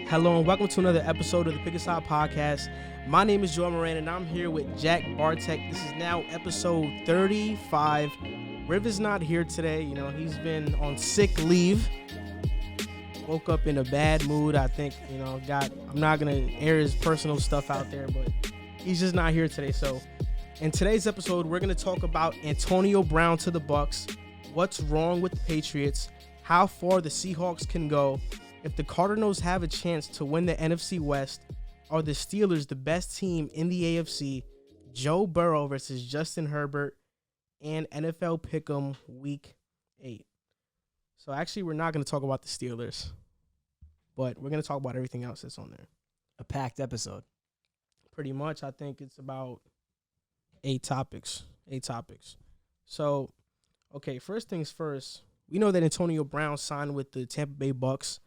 Hello and welcome to another episode of the Pick Aside Podcast. My name is Moran and I'm here with Jack Barteck. This is now episode 35. River's not here today. You know, he's been on sick leave. Woke up in a bad mood. I think, I'm not going to air his personal stuff out there, but he's just not here today. So in today's episode, we're going to talk about Antonio Brown to the Bucks, what's wrong with the Patriots, how far the Seahawks can go, if the Cardinals have a chance to win the NFC West, are the Steelers the best team in the AFC, Joe Burrow versus Justin Herbert, and NFL Pick'em Week 8. So actually, we're not going to talk about the Steelers, but we're going to talk about everything else that's on there. A packed episode. Pretty much, I think it's about 8 topics. So, okay, first things first, we know that Antonio Brown signed with the Tampa Bay Bucks.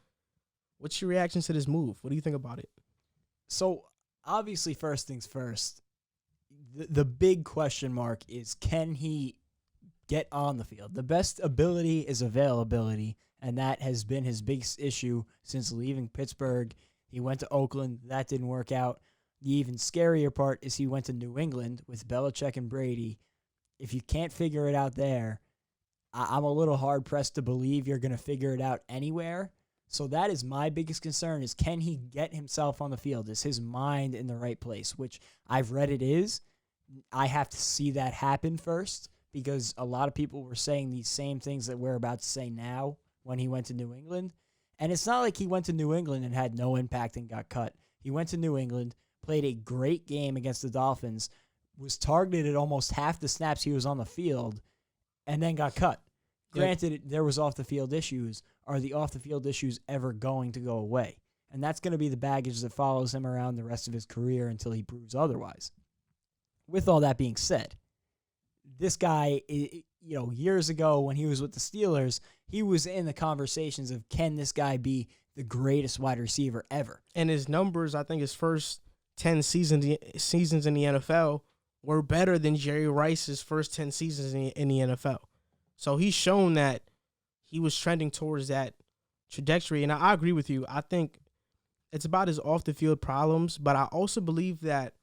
What's your reaction to this move? What do you think about it? So, obviously, first things first, the big question mark is, can he get on the field? The best ability is availability, and that has been his biggest issue since leaving Pittsburgh. He went to Oakland. That didn't work out. The even scarier part is he went to New England with Belichick and Brady. If you can't figure it out there, I'm a little hard-pressed to believe you're going to figure it out anywhere. So that is my biggest concern, is can he get himself on the field? Is his mind in the right place? Which I've read it is. I have to see that happen first, because a lot of people were saying these same things that we're about to say now when he went to New England. And it's not like he went to New England and had no impact and got cut. He went to New England, played a great game against the Dolphins, was targeted at almost half the snaps he was on the field, and then got cut. Granted, there was off-the-field issues. Are the off-the-field issues ever going to go away? And that's going to be the baggage that follows him around the rest of his career until he proves otherwise. With all that being said, this guy, years ago when he was with the Steelers, he was in the conversations of, can this guy be the greatest wide receiver ever? And his numbers, I think his first 10 seasons in the NFL were better than Jerry Rice's first 10 seasons in the NFL. So he's shown that he was trending towards that trajectory. And I agree with you. I think it's about his off-the-field problems, but I also believe that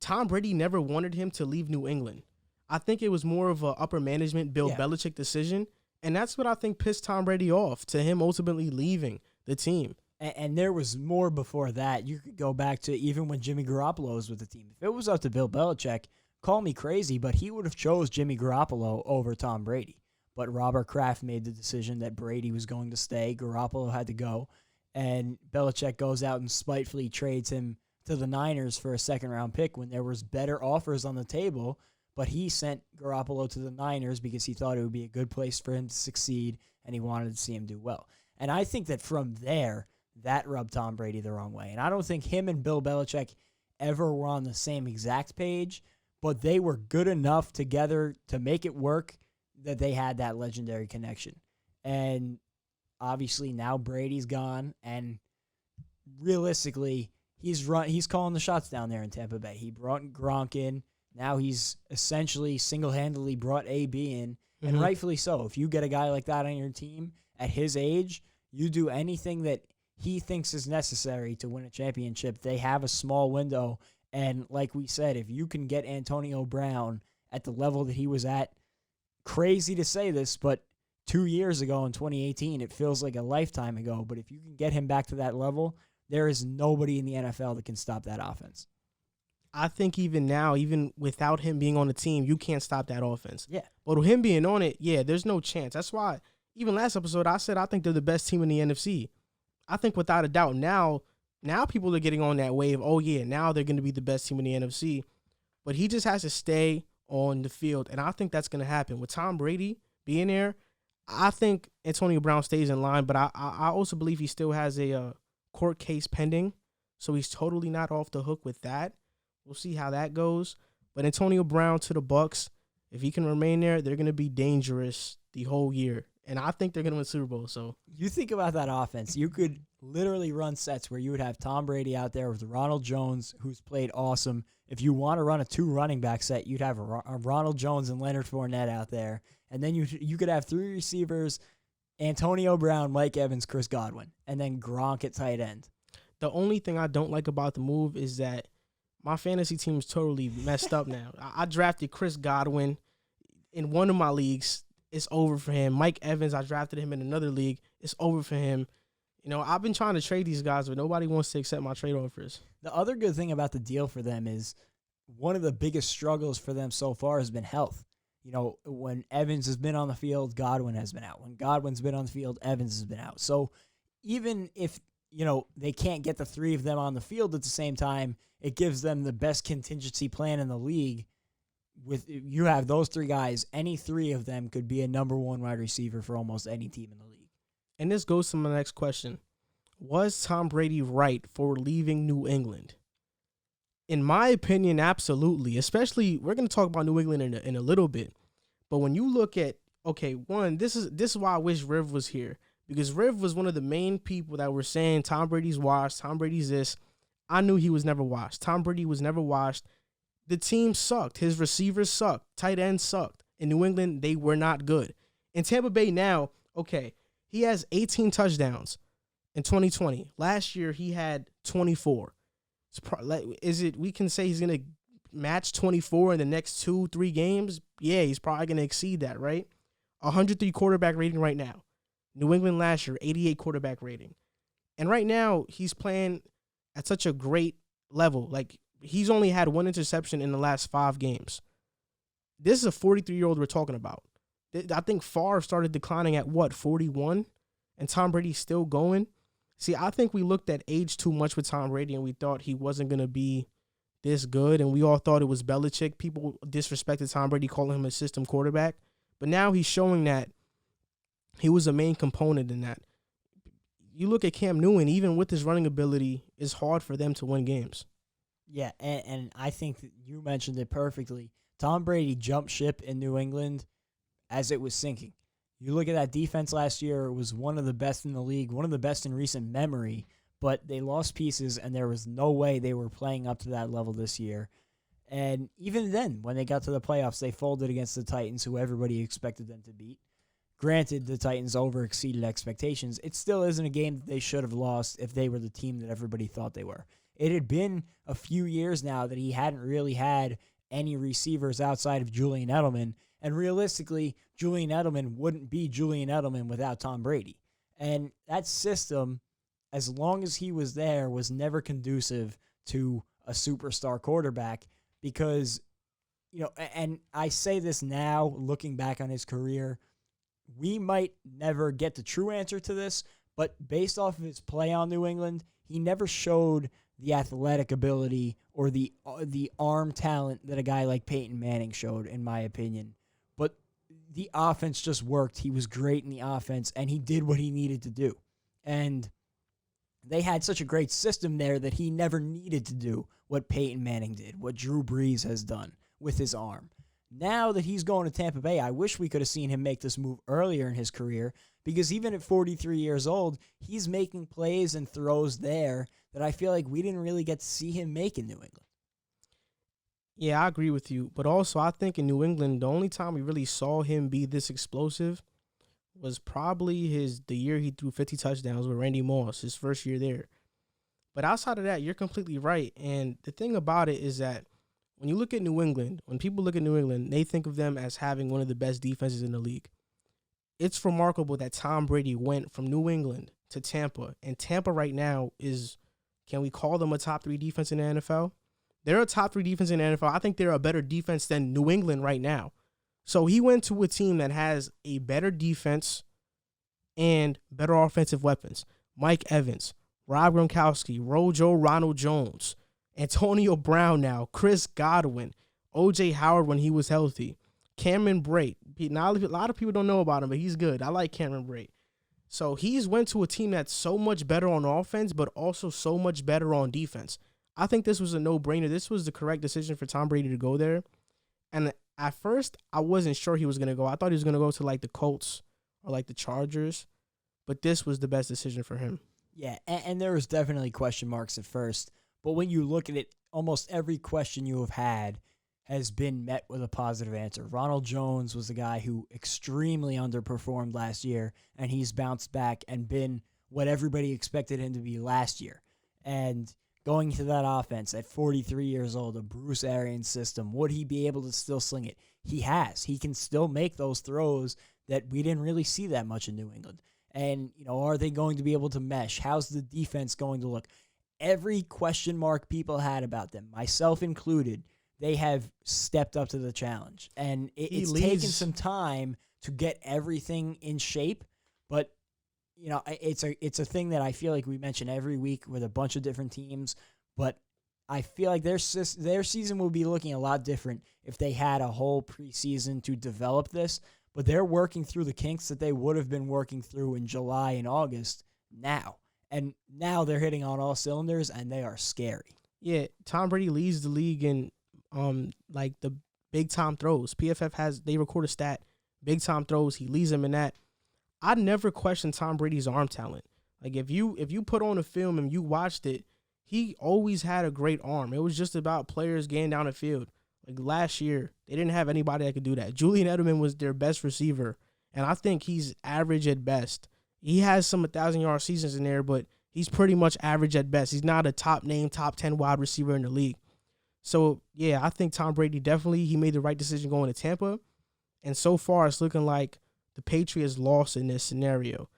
Tom Brady never wanted him to leave New England. I think it was more of a upper management Bill Belichick decision, and that's what I think pissed Tom Brady off, to him ultimately leaving the team. And there was more before that. You could go back to even when Jimmy Garoppolo was with the team. If it was up to Bill Belichick, call me crazy, but he would have chose Jimmy Garoppolo over Tom Brady. But Robert Kraft made the decision that Brady was going to stay. Garoppolo had to go. And Belichick goes out and spitefully trades him to the Niners for a second-round pick when there was better offers on the table. But he sent Garoppolo to the Niners because he thought it would be a good place for him to succeed, and he wanted to see him do well. And I think that from there, that rubbed Tom Brady the wrong way. And I don't think him and Bill Belichick ever were on the same exact page, but they were good enough together to make it work that they had that legendary connection. And obviously now Brady's gone, and realistically, he's calling the shots down there in Tampa Bay. He brought Gronk in. Now he's essentially single-handedly brought AB in, and rightfully so. If you get a guy like that on your team at his age, you do anything that he thinks is necessary to win a championship. They have a small window. And like we said, if you can get Antonio Brown at the level that he was at, crazy to say this, but 2 years ago in 2018, it feels like a lifetime ago. But if you can get him back to that level, there is nobody in the NFL that can stop that offense. I think even now, even without him being on the team, you can't stop that offense. Yeah. But with him being on it, there's no chance. That's why even last episode I said I think they're the best team in the NFC. I think without a doubt now people are getting on that wave. Oh, yeah, now they're going to be the best team in the NFC. But he just has to stay on the field, and I think that's going to happen. With Tom Brady being there, I think Antonio Brown stays in line, but I also believe he still has a court case pending, so he's totally not off the hook with that. We'll see how that goes. But Antonio Brown to the Bucks, if he can remain there, they're going to be dangerous the whole year. And I think they're going to win Super Bowl. So you think about that offense. You could literally run sets where you would have Tom Brady out there with Ronald Jones, who's played awesome. If you want to run a 2 running back set, you'd have a Ronald Jones and Leonard Fournette out there. And then you could have 3 receivers, Antonio Brown, Mike Evans, Chris Godwin, and then Gronk at tight end. The only thing I don't like about the move is that my fantasy team is totally messed up now. I drafted Chris Godwin in one of my leagues. It's over for him. Mike Evans, I drafted him in another league. It's over for him. You know, I've been trying to trade these guys, but nobody wants to accept my trade offers. The other good thing about the deal for them is one of the biggest struggles for them so far has been health. You know, when Evans has been on the field, Godwin has been out. When Godwin's been on the field, Evans has been out. So even if, you know, they can't get the three of them on the field at the same time, it gives them the best contingency plan in the league. With you have those three guys, any three of them could be a number one wide receiver for almost any team in the league. And this goes to my next question. Was Tom Brady right for leaving New England? In my opinion, absolutely. Especially, we're going to talk about New England in a little bit. But when you look at, okay, one, this is why I wish Riv was here. Because Riv was one of the main people that were saying Tom Brady's washed, Tom Brady's this. I knew he was never washed. Tom Brady was never washed. The team sucked. His receivers sucked. Tight ends sucked. In New England, they were not good. In Tampa Bay now, okay, he has 18 touchdowns in 2020. Last year, he had 24. We can say he's going to match 24 in the next 2-3 games? Yeah, he's probably going to exceed that, right? 103 quarterback rating right now. New England last year, 88 quarterback rating. And right now, he's playing at such a great level. Like, he's only had one interception in the last 5 games. This is a 43-year-old we're talking about. I think Favre started declining at, 41? And Tom Brady's still going? See, I think we looked at age too much with Tom Brady, and we thought he wasn't going to be this good, and we all thought it was Belichick. People disrespected Tom Brady, calling him a system quarterback. But now he's showing that he was a main component in that. You look at Cam Newton, even with his running ability, it's hard for them to win games. Yeah, and I think that you mentioned it perfectly. Tom Brady jumped ship in New England as it was sinking. You look at that defense last year, it was one of the best in the league, one of the best in recent memory, but they lost pieces, and there was no way they were playing up to that level this year. And even then, when they got to the playoffs, they folded against the Titans, who everybody expected them to beat. Granted, the Titans over-exceeded expectations. It still isn't a game that they should have lost if they were the team that everybody thought they were. It had been a few years now that he hadn't really had any receivers outside of Julian Edelman, and realistically, Julian Edelman wouldn't be Julian Edelman without Tom Brady. And that system, as long as he was there, was never conducive to a superstar quarterback because, you know, and I say this now, looking back on his career, we might never get the true answer to this, but based off of his play on New England, he never showed the athletic ability or the arm talent that a guy like Peyton Manning showed, in my opinion. But the offense just worked. He was great in the offense, and he did what he needed to do. And they had such a great system there that he never needed to do what Peyton Manning did, what Drew Brees has done with his arm. Now that he's going to Tampa Bay, I wish we could have seen him make this move earlier in his career, because even at 43 years old, he's making plays and throws there that I feel like we didn't really get to see him make in New England. Yeah, I agree with you. But also, I think in New England, the only time we really saw him be this explosive was probably the year he threw 50 touchdowns with Randy Moss, his first year there. But outside of that, you're completely right. And the thing about it is that when you look at New England, when people look at New England, they think of them as having one of the best defenses in the league. It's remarkable that Tom Brady went from New England to Tampa. And Tampa right now is, can we call them a top 3 defense in the NFL? They're a top 3 defense in the NFL. I think they're a better defense than New England right now. So he went to a team that has a better defense and better offensive weapons. Mike Evans, Rob Gronkowski, Rojo, Ronald Jones, Antonio Brown now, Chris Godwin, O.J. Howard when he was healthy, Cameron Brate. Now, a lot of people don't know about him, but he's good. I like Cameron Brate. So he's went to a team that's so much better on offense, but also so much better on defense. I think this was a no-brainer. This was the correct decision for Tom Brady to go there. And at first, I wasn't sure he was going to go. I thought he was going to go to like the Colts or like the Chargers, but this was the best decision for him. Yeah, and there was definitely question marks at first. But when you look at it, almost every question you have had has been met with a positive answer. Ronald Jones was a guy who extremely underperformed last year, and he's bounced back and been what everybody expected him to be last year. And going to that offense at 43 years old, a Bruce Arians system, would he be able to still sling it? He has. He can still make those throws that we didn't really see that much in New England. And, are they going to be able to mesh? How's the defense going to look? Every question mark people had about them, myself included, they have stepped up to the challenge. And it's taken some time to get everything in shape, but it's a thing that I feel like we mention every week with a bunch of different teams, but I feel like their season will be looking a lot different if they had a whole preseason to develop this, but they're working through the kinks that they would have been working through in July and August now. And now they're hitting on all cylinders, and they are scary. Yeah, Tom Brady leads the league in like the big time throws. PFF they record a stat, big time throws. He leads them in that. I never questioned Tom Brady's arm talent. Like if you put on a film and you watched it, he always had a great arm. It was just about players getting down the field. Like last year, they didn't have anybody that could do that. Julian Edelman was their best receiver, and I think he's average at best. He has some 1,000-yard seasons in there, but he's pretty much average at best. He's not a top-name, top 10 wide receiver in the league. So, yeah, I think Tom Brady he made the right decision going to Tampa. And so far, it's looking like the Patriots lost in this scenario.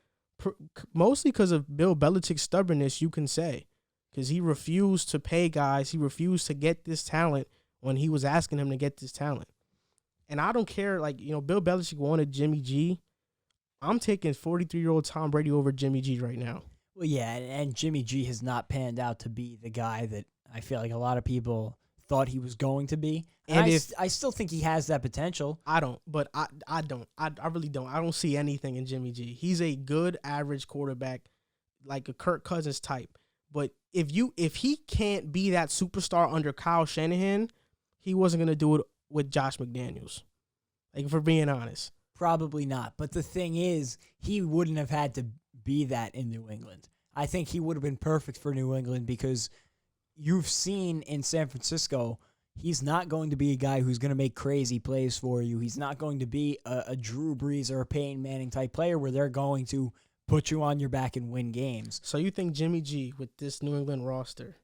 Mostly because of Bill Belichick's stubbornness, you can say. Because he refused to pay guys. He refused to get this talent when he was asking him to get this talent. And I don't care, Bill Belichick wanted Jimmy G. I'm taking 43-year-old Tom Brady over Jimmy G right now. Well, yeah, and Jimmy G has not panned out to be the guy that I feel like a lot of people thought he was going to be. And I still think he has that potential. I don't, but I don't. I really don't. I don't see anything in Jimmy G. He's a good average quarterback, like a Kirk Cousins type. But if he can't be that superstar under Kyle Shanahan, he wasn't going to do it with Josh McDaniels. Like, if we're being honest. Probably not. But the thing is, he wouldn't have had to be that in New England. I think he would have been perfect for New England because you've seen in San Francisco, he's not going to be a guy who's going to make crazy plays for you. He's not going to be a Drew Brees or a Peyton Manning type player where they're going to put you on your back and win games. So you think Jimmy G with this New England roster?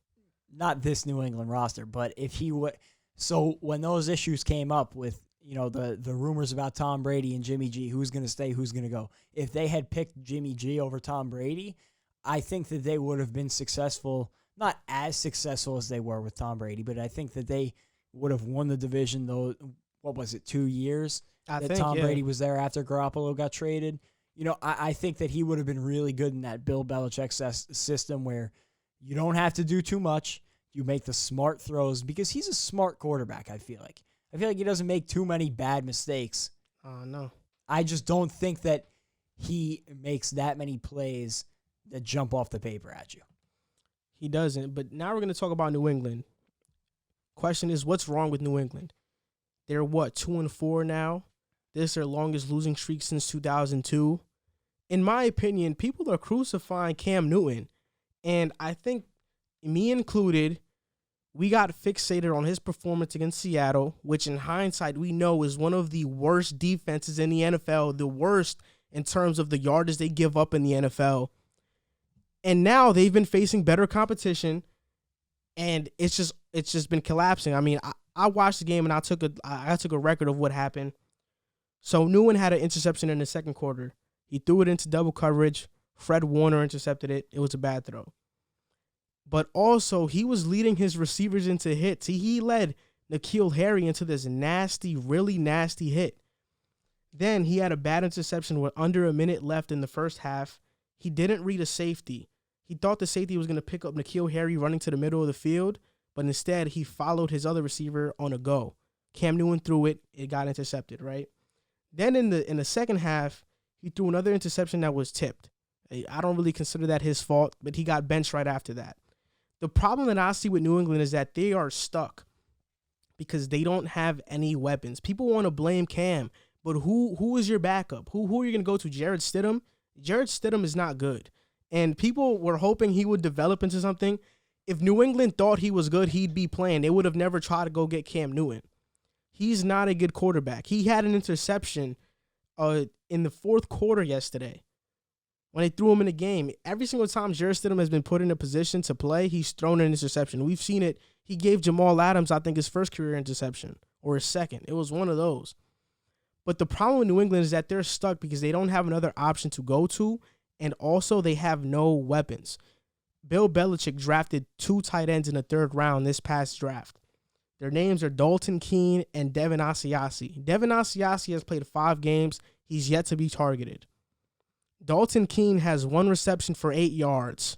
Not this New England roster, but if he would. So when those issues came up with, the rumors about Tom Brady and Jimmy G, who's going to stay, who's going to go. If they had picked Jimmy G over Tom Brady, I think that they would have been successful, not as successful as they were with Tom Brady, but I think that they would have won the division, though, 2 years Tom Brady was there after Garoppolo got traded. I think that he would have been really good in that Bill Belichick system where you don't have to do too much. You make the smart throws because he's a smart quarterback, I feel like. I feel like he doesn't make too many bad mistakes. No. I just don't think that he makes that many plays that jump off the paper at you. He doesn't. But now we're going to talk about New England. Question is, what's wrong with New England? They're 2-4 now. This is their longest losing streak since 2002. In my opinion, people are crucifying Cam Newton. And I think, me included, we got fixated on his performance against Seattle, which in hindsight we know is one of the worst defenses in the NFL, the worst in terms of the yardage they give up in the NFL. And now they've been facing better competition, and it's just been collapsing. I mean, I watched the game and I took a record of what happened. So Newton had an interception in the second quarter. He threw it into double coverage. Fred Warner intercepted it. It was a bad throw. But also, he was leading his receivers into hits. He led N'Keal Harry into this nasty, really nasty hit. Then he had a bad interception with under a minute left in the first half. He didn't read a safety. He thought the safety was going to pick up N'Keal Harry running to the middle of the field, but instead he followed his other receiver on a go. Cam Newton threw it. It got intercepted, right? Then in the second half, he threw another interception that was tipped. I don't really consider that his fault, but he got benched right after that. The problem that I see with New England is that they are stuck because they don't have any weapons. People want to blame Cam, but who is your backup? Who are you going to go to? Jarrett Stidham? Jarrett Stidham is not good. And people were hoping he would develop into something. If New England thought he was good, he'd be playing. They would have never tried to go get Cam Newton. He's not a good quarterback. He had an interception in the fourth quarter yesterday when they threw him in the game. Every single time Jarrett Stidham has been put in a position to play, he's thrown an interception. We've seen it. He gave Jamal Adams, I think, his first career interception or his second. It was one of those. But the problem with New England is that they're stuck because they don't have another option to go to, and also they have no weapons. Bill Belichick drafted 2 tight ends in the 3rd round this past draft. Their names are Dalton Keene and Devin Asiasi. Devin Asiasi has played 5 games. He's yet to be targeted. Dalton Keene has 1 reception for 8 yards.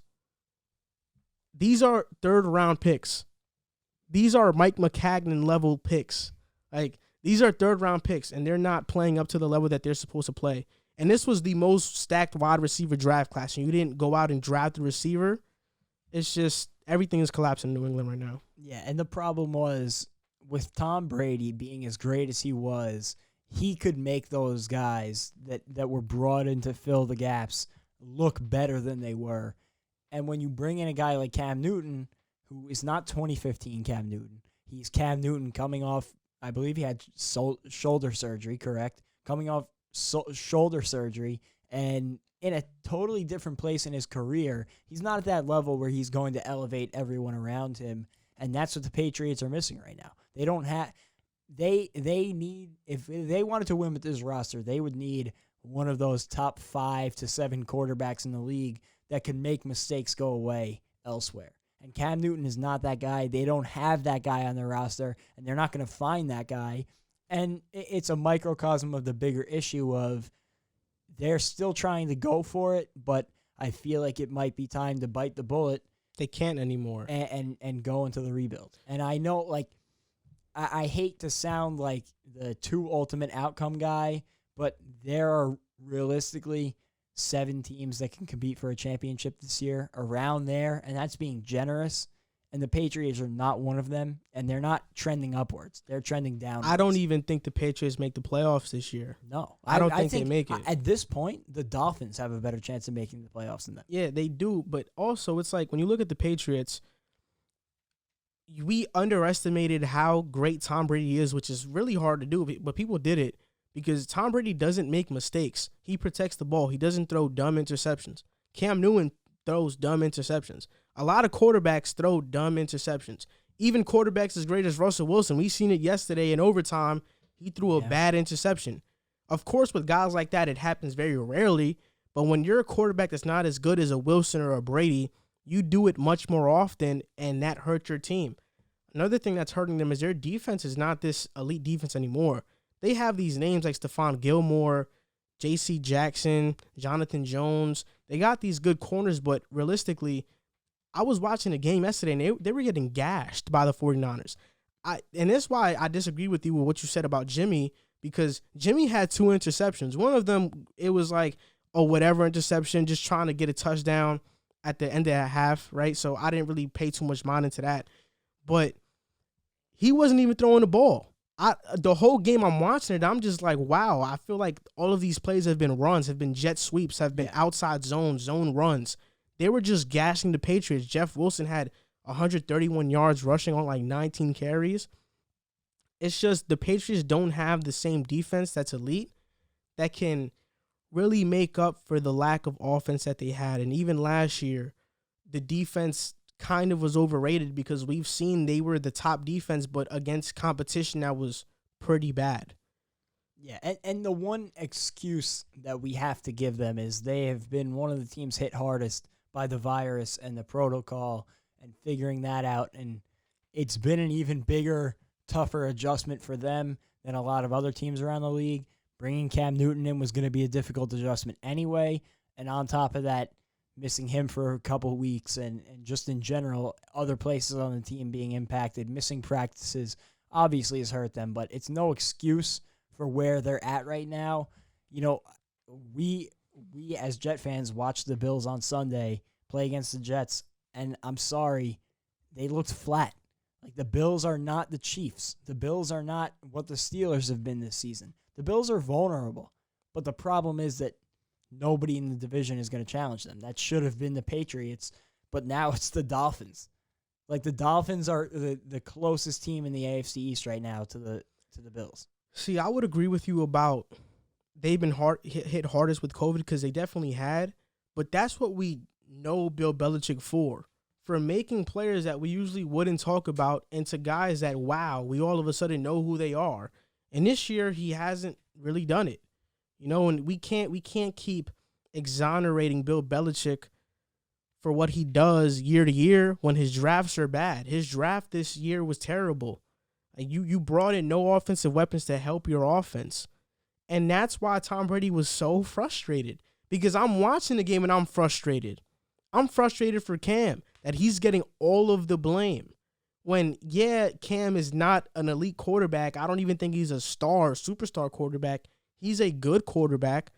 These are 3rd-round picks. These are Mike McCagnon-level picks. These are 3rd-round picks, and they're not playing up to the level that they're supposed to play. And this was the most stacked wide receiver draft class, and you didn't go out and draft a receiver. It's just everything is collapsing in New England right now. Yeah, and the problem was with Tom Brady being as great as he was, he could make those guys that were brought in to fill the gaps look better than they were. And when you bring in a guy like Cam Newton, who is not 2015 Cam Newton, he's Cam Newton coming off, I believe he had shoulder surgery, correct? Coming off shoulder surgery and in a totally different place in his career. He's not at that level where he's going to elevate everyone around him, and that's what the Patriots are missing right now. They don't have they need, if they wanted to win with this roster, they would need one of those top 5 to 7 quarterbacks in the league that can make mistakes go away elsewhere. And Cam Newton is not that guy. They don't have that guy on their roster, and they're not going to find that guy. And it's a microcosm of the bigger issue of they're still trying to go for it, but I feel like it might be time to bite the bullet. They can't anymore. And go into the rebuild. And I know, like, I hate to sound like the too ultimate outcome guy, but there are realistically 7 teams that can compete for a championship this year, around there, and that's being generous. And the Patriots are not one of them, and they're not trending upwards. They're trending downwards. I don't even think the Patriots make the playoffs this year. No. I don't think they make it. At this point, the Dolphins have a better chance of making the playoffs than them. Yeah, they do, but also it's like when you look at the Patriots, we underestimated how great Tom Brady is, which is really hard to do, but people did it because Tom Brady doesn't make mistakes. He protects the ball. He doesn't throw dumb interceptions. Cam Newton throws dumb interceptions. A lot of quarterbacks throw dumb interceptions. Even quarterbacks as great as Russell Wilson, we seen it yesterday in overtime. He threw a bad interception. Of course, with guys like that, it happens very rarely. But when you're a quarterback that's not as good as a Wilson or a Brady, you do it much more often, and that hurts your team. Another thing that's hurting them is their defense is not this elite defense anymore. They have these names like Stephon Gilmore, J.C. Jackson, Jonathan Jones. They got these good corners, but realistically, I was watching a game yesterday, and they were getting gashed by the 49ers. And that's why I disagree with you with what you said about Jimmy, because Jimmy had 2 interceptions. One of them, it was like a whatever interception, just trying to get a touchdown at the end of that half, right? So I didn't really pay too much mind into that. But he wasn't even throwing the ball. The whole game I'm watching it, I'm just like, wow, I feel like all of these plays have been runs, have been jet sweeps, have been outside zone runs. They were just gashing the Patriots. Jeff Wilson had 131 yards rushing on like 19 carries. It's just the Patriots don't have the same defense that's elite that can really make up for the lack of offense that they had. And even last year, the defense kind of was overrated because we've seen they were the top defense, but against competition that was pretty bad. Yeah, and the one excuse that we have to give them is they have been one of the teams hit hardest by the virus and the protocol and figuring that out. And it's been an even bigger, tougher adjustment for them than a lot of other teams around the league. Bringing Cam Newton in was going to be a difficult adjustment anyway. And on top of that, missing him for a couple of weeks and just in general, other places on the team being impacted, missing practices obviously has hurt them, but it's no excuse for where they're at right now. You know, we as Jet fans watched the Bills on Sunday play against the Jets, and I'm sorry, they looked flat. Like, the Bills are not the Chiefs. The Bills are not what the Steelers have been this season. The Bills are vulnerable, but the problem is that nobody in the division is going to challenge them. That should have been the Patriots, but now it's the Dolphins. Like, the Dolphins are the closest team in the AFC East right now to to the Bills. See, I would agree with you about they've been hit hardest with COVID because they definitely had. But that's what we know Bill Belichick for making players that we usually wouldn't talk about into guys that, wow, we all of a sudden know who they are. And this year he hasn't really done it. And we can't keep exonerating Bill Belichick for what he does year to year when his drafts are bad. His draft this year was terrible. You brought in no offensive weapons to help your offense. And that's why Tom Brady was so frustrated. Because I'm watching the game and I'm frustrated. I'm frustrated for Cam that he's getting all of the blame. When, Cam is not an elite quarterback. I don't even think he's a superstar quarterback. He's a good quarterback.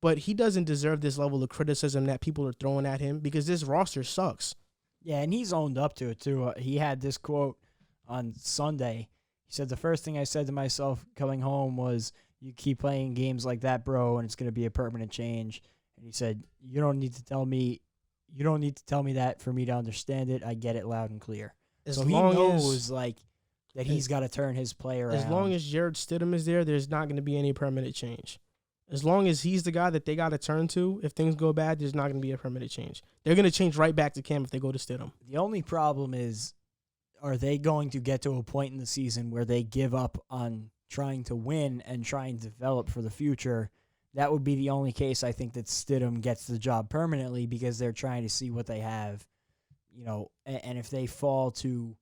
But he doesn't deserve this level of criticism that people are throwing at him because this roster sucks. Yeah, and he's owned up to it, too. He had this quote on Sunday. He said, the first thing I said to myself coming home was, you keep playing games like that, bro, and it's going to be a permanent change. And he said, you don't need to tell me that for me to understand it. I get it loud and clear. So he knows that he's got to turn his play around. As long as Jared Stidham is there, there's not going to be any permanent change. As long as he's the guy that they got to turn to, if things go bad, there's not going to be a permanent change. They're going to change right back to Cam if they go to Stidham. The only problem is, are they going to get to a point in the season where they give up on trying to win and trying to develop for the future? That would be the only case I think that Stidham gets the job permanently because they're trying to see what they have, and if they fall to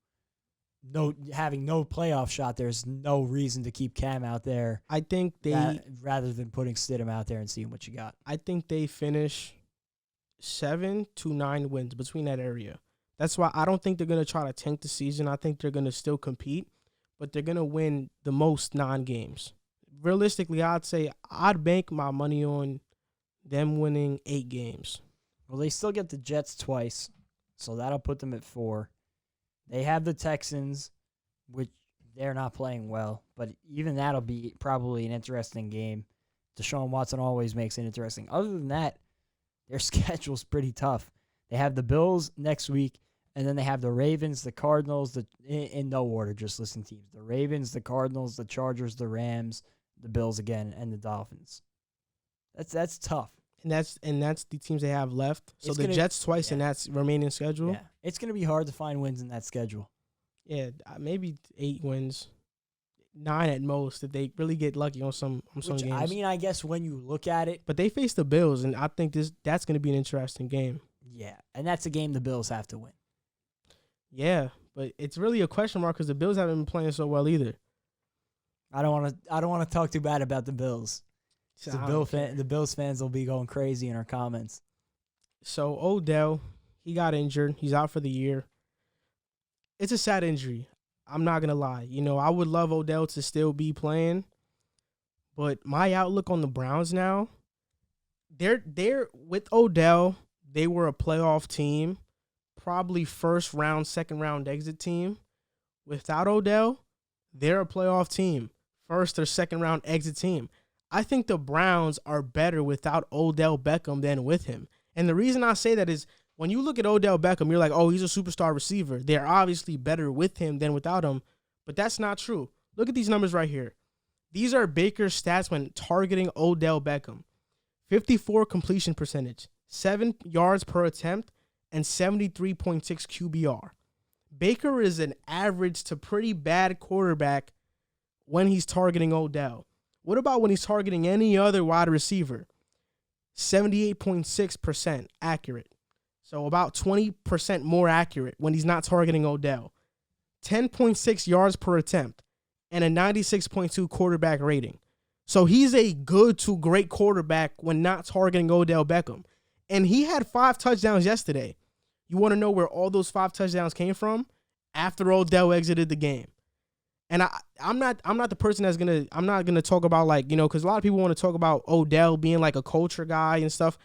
having no playoff shot, there's no reason to keep Cam out there. I think rather than putting Stidham out there and seeing what you got. I think they finish 7 to 9 wins between that area. That's why I don't think they're going to try to tank the season. I think they're going to still compete, but they're going to win the most 9 games. Realistically, I'd say I'd bank my money on them winning 8 games. Well, they still get the Jets twice, so that'll put them at 4. They have the Texans, which they're not playing well, but even that'll be probably an interesting game. Deshaun Watson always makes it interesting. Other than that, their schedule's pretty tough. They have the Bills next week, and then they have the Ravens, the Cardinals, in no order, just listing teams. The Ravens, the Cardinals, the Chargers, the Rams, the Bills again, and the Dolphins. That's tough. And that's the teams they have left. So the Jets twice, and that's remaining schedule. Yeah, it's going to be hard to find wins in that schedule. Yeah, maybe 8 wins, 9 at most if they really get lucky on some games. I mean, I guess when you look at it, but they face the Bills, and I think that's going to be an interesting game. Yeah, and that's a game the Bills have to win. Yeah, but it's really a question mark because the Bills haven't been playing so well either. I don't want to talk too bad about the Bills. The Bills fans will be going crazy in our comments. So Odell, he got injured. He's out for the year. It's a sad injury. I'm not going to lie. I would love Odell to still be playing. But my outlook on the Browns now, they're with Odell, they were a playoff team, probably first round, second round exit team. Without Odell, they're a playoff team, first or second round exit team. I think the Browns are better without Odell Beckham than with him. And the reason I say that is when you look at Odell Beckham, you're like, oh, he's a superstar receiver. They're obviously better with him than without him. But that's not true. Look at these numbers right here. These are Baker's stats when targeting Odell Beckham. 54 completion percentage, 7 yards per attempt, and 73.6 QBR. Baker is an average to pretty bad quarterback when he's targeting Odell. What about when he's targeting any other wide receiver? 78.6% accurate. So about 20% more accurate when he's not targeting Odell. 10.6 yards per attempt and a 96.2 quarterback rating. So he's a good to great quarterback when not targeting Odell Beckham. And he had 5 touchdowns yesterday. You want to know where all those 5 touchdowns came from? After Odell exited the game. And I'm not the person I'm not gonna talk about because a lot of people want to talk about Odell being like a culture guy and stuff.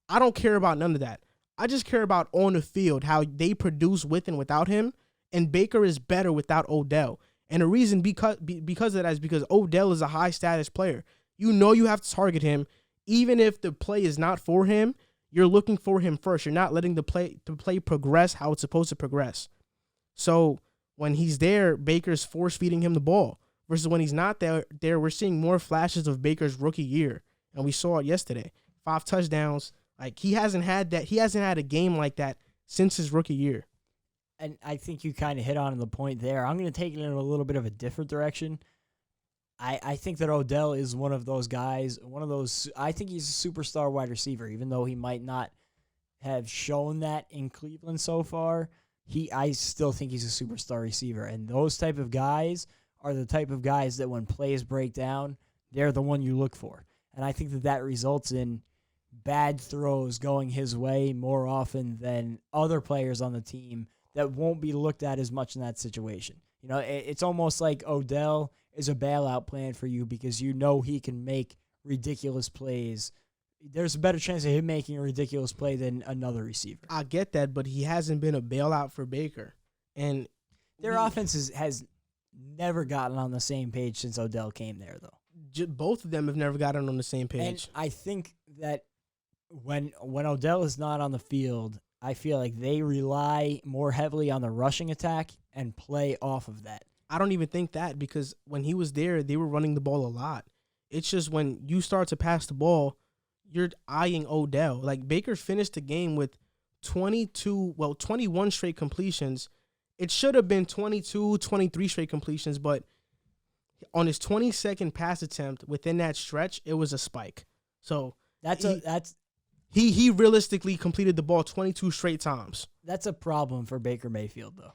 I don't care about none of that. I just care about on the field, how they produce with and without him. And Baker is better without Odell. And the reason because of that is because Odell is a high status player. You have to target him. Even if the play is not for him, you're looking for him first. You're not letting the play progress how it's supposed to progress. So when he's there, Baker's force-feeding him the ball. versus when he's not there, we're seeing more flashes of Baker's rookie year. And we saw it yesterday. 5 touchdowns. Like, he hasn't had that. He hasn't had a game like that since his rookie year. And I think you kind of hit on the point there. I'm going to take it in a little bit of a different direction. I think that Odell is one of those guys, I think he's a superstar wide receiver, even though he might not have shown that in Cleveland so far. I still think he's a superstar receiver. And those type of guys are the type of guys that when plays break down, they're the one you look for. And I think that results in bad throws going his way more often than other players on the team that won't be looked at as much in that situation. You know, it's almost like Odell is a bailout plan for you because you know he can make ridiculous plays. There's a better chance of him making a ridiculous play than another receiver. I get that, but he hasn't been a bailout for Baker. And their offense has never gotten on the same page since Odell came there, though. Both of them have never gotten on the same page. And I think that when Odell is not on the field, I feel like they rely more heavily on the rushing attack and play off of that. I don't even think that, because when he was there, they were running the ball a lot. It's just when you start to pass the ball, you're eyeing Odell. Like, Baker finished the game with 21 straight completions. It should have been 22, 23 straight completions, but on his 22nd pass attempt within that stretch, it was a spike. So he realistically completed the ball 22 straight times. That's a problem for Baker Mayfield, though,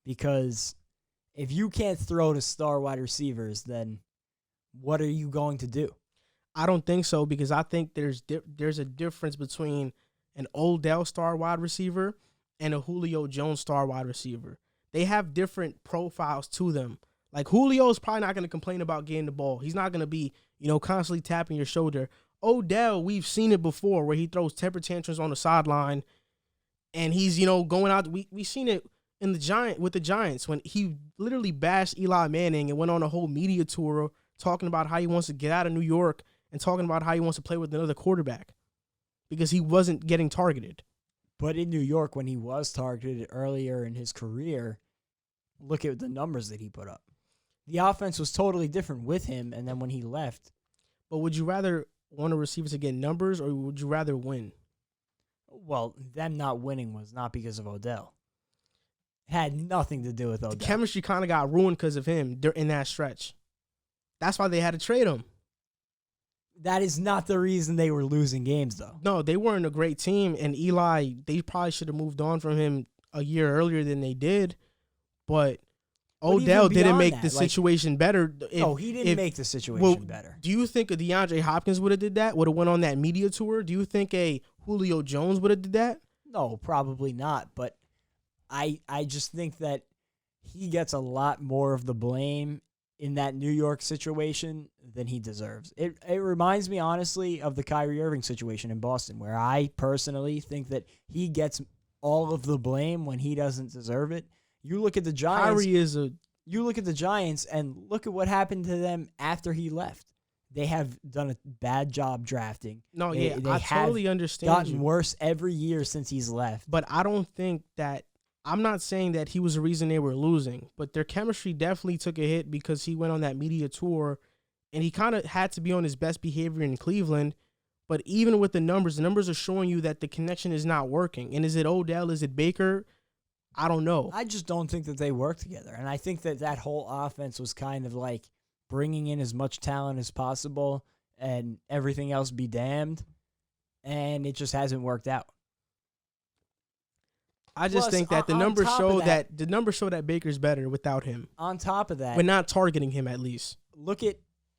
because if you can't throw to star wide receivers, then what are you going to do? I don't think so, because I think there's a difference between an Odell star wide receiver and a Julio Jones star wide receiver. They have different profiles to them. Like, Julio's probably not going to complain about getting the ball. He's not going to be, constantly tapping your shoulder. Odell, we've seen it before where he throws temper tantrums on the sideline and he's, going out. We've seen it with the Giants when he literally bashed Eli Manning and went on a whole media tour talking about how he wants to get out of New York and talking about how he wants to play with another quarterback because he wasn't getting targeted. But in New York, when he was targeted earlier in his career, look at the numbers that he put up. The offense was totally different with him, and then when he left. But would you rather want a receiver to get numbers, or would you rather win? Well, them not winning was not because of Odell. It had nothing to do with Odell. The chemistry kind of got ruined because of him in that stretch. That's why they had to trade him. That is not the reason they were losing games, though. No, they weren't a great team, and Eli, they probably should have moved on from him a year earlier than they did, but Odell didn't make the situation better. He didn't make the situation better. Do you think a DeAndre Hopkins would have did that? Would have went on that media tour? Do you think a Julio Jones would have did that? No, probably not. But I just think that he gets a lot more of the blame in that New York situation than he deserves. It reminds me, honestly, of the Kyrie Irving situation in Boston, where I personally think that he gets all of the blame when he doesn't deserve it. You look at the Giants. You look at the Giants and look at what happened to them after he left. They have done a bad job drafting. No, I totally understand. Gotten worse every year since he's left. But I don't think that. I'm not saying that he was the reason they were losing, but their chemistry definitely took a hit because he went on that media tour, and he kind of had to be on his best behavior in Cleveland. But even with the numbers are showing you that the connection is not working. And is it Odell? Is it Baker? I don't know. I just don't think that they work together. And I think that whole offense was kind of like bringing in as much talent as possible and everything else be damned. And it just hasn't worked out. I just think that the numbers show that Baker's better without him. On top of that, we're not targeting him at least.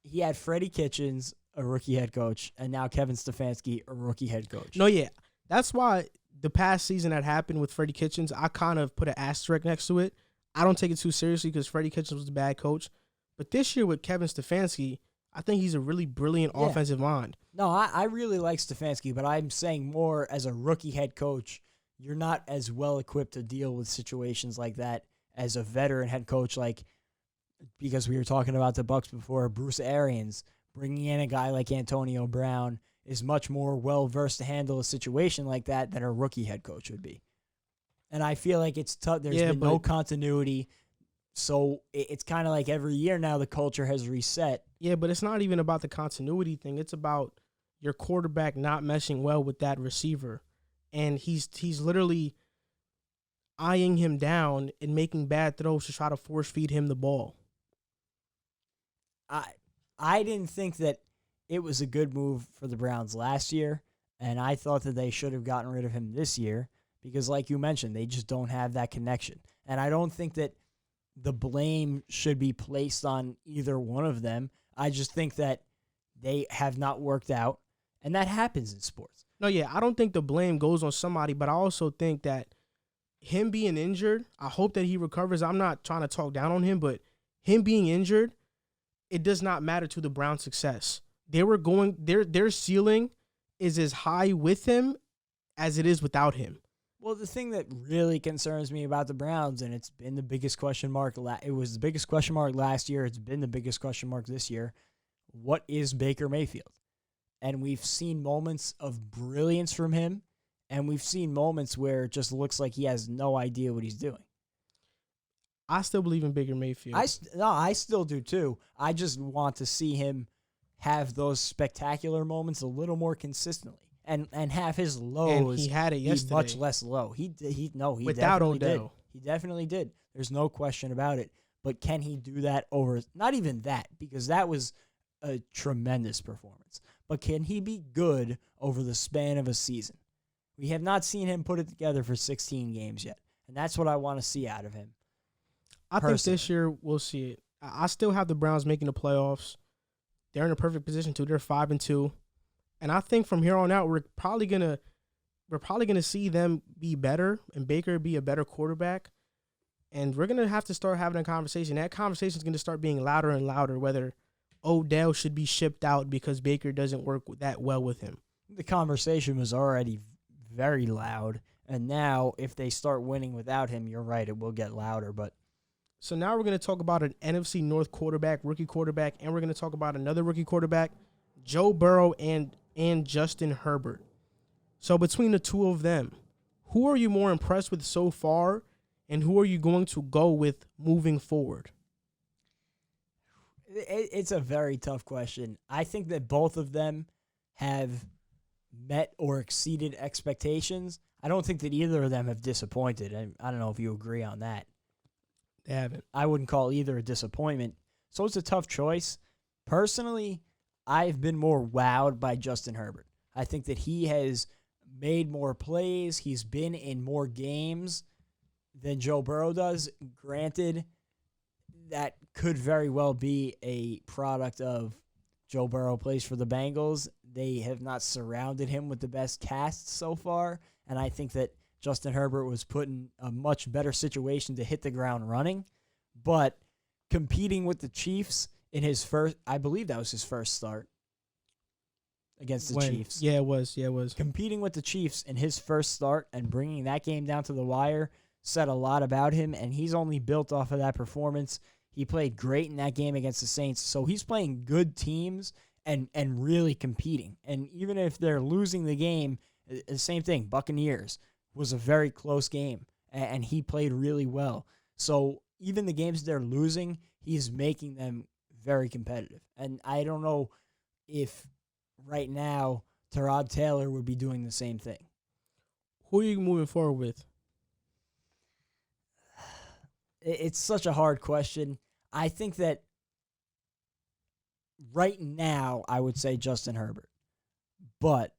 He had Freddie Kitchens, a rookie head coach, and now Kevin Stefanski, a rookie head coach. No, yeah. That's why the past season that happened with Freddie Kitchens, I kind of put an asterisk next to it. I don't take it too seriously because Freddie Kitchens was a bad coach. But this year with Kevin Stefanski, I think he's a really brilliant offensive mind. No, I really like Stefanski, but I'm saying more as a rookie head coach, you're not as well equipped to deal with situations like that as a veteran head coach, because we were talking about the Bucs before, Bruce Arians, bringing in a guy like Antonio Brown is much more well-versed to handle a situation like that than a rookie head coach would be. And I feel like it's tough. There's been no continuity. So it's kind of like every year now the culture has reset. Yeah, but it's not even about the continuity thing. It's about your quarterback not meshing well with that receiver. And he's literally eyeing him down and making bad throws to try to force feed him the ball. I didn't think that it was a good move for the Browns last year, and I thought that they should have gotten rid of him this year because, like you mentioned, they just don't have that connection. And I don't think that the blame should be placed on either one of them. I just think that they have not worked out, and that happens in sports. No, yeah, I don't think the blame goes on somebody, but I also think that him being injured, I hope that he recovers. I'm not trying to talk down on him, but him being injured, it does not matter to the Browns' success. Their ceiling is as high with him as it is without him. Well, the thing that really concerns me about the Browns, and it's been the biggest question mark, it was the biggest question mark last year, it's been the biggest question mark this year, what is Baker Mayfield? And we've seen moments of brilliance from him, and we've seen moments where it just looks like he has no idea what he's doing. I still believe in Baker Mayfield. I still do too. I just want to see him have those spectacular moments a little more consistently. And have his lows. And he had it yesterday. Be much less low. He without definitely Odell. did. He definitely did. There's no question about it. But can he do that over? Not even that, because that was a tremendous performance. But can he be good over the span of a season? We have not seen him put it together for 16 games yet, and that's what I want to see out of him. I think this year we'll see it. I still have the Browns making the playoffs. They're in a perfect position too. They're 5-2. And I think from here on out, we're probably gonna see them be better and Baker be a better quarterback. And we're gonna have to start having a conversation. That conversation is gonna start being louder and louder. Whether Odell should be shipped out because Baker doesn't work that well with him. The conversation was already very loud, and now if they start winning without him, you're right, it will get louder. But so now we're gonna talk about an NFC North rookie quarterback, and we're gonna talk about another rookie quarterback, Joe Burrow and Justin Herbert. So between the two of them, who are you more impressed with so far, and who are you going to go with moving forward? It's a very tough question. I think that both of them have met or exceeded expectations. I don't think that either of them have disappointed. I don't know if you agree on that. They haven't. I wouldn't call either a disappointment. So it's a tough choice. Personally, I've been more wowed by Justin Herbert. I think that he has made more plays. He's been in more games than Joe Burrow does. Granted, that could very well be a product of Joe Burrow plays for the Bengals. They have not surrounded him with the best cast so far, and I think that Justin Herbert was put in a much better situation to hit the ground running. But competing with the Chiefs in his first, I believe that was his first start against the Chiefs. Yeah, it was. Competing with the Chiefs in his first start and bringing that game down to the wire said a lot about him, and he's only built off of that performance. He played great in that game against the Saints, so he's playing good teams and really competing. And even if they're losing the game, the same thing, Buccaneers was a very close game, and he played really well. So even the games they're losing, he's making them very competitive. And I don't know if right now Tyrod Taylor would be doing the same thing. Who are you moving forward with? It's such a hard question. I think that right now I would say Justin Herbert, but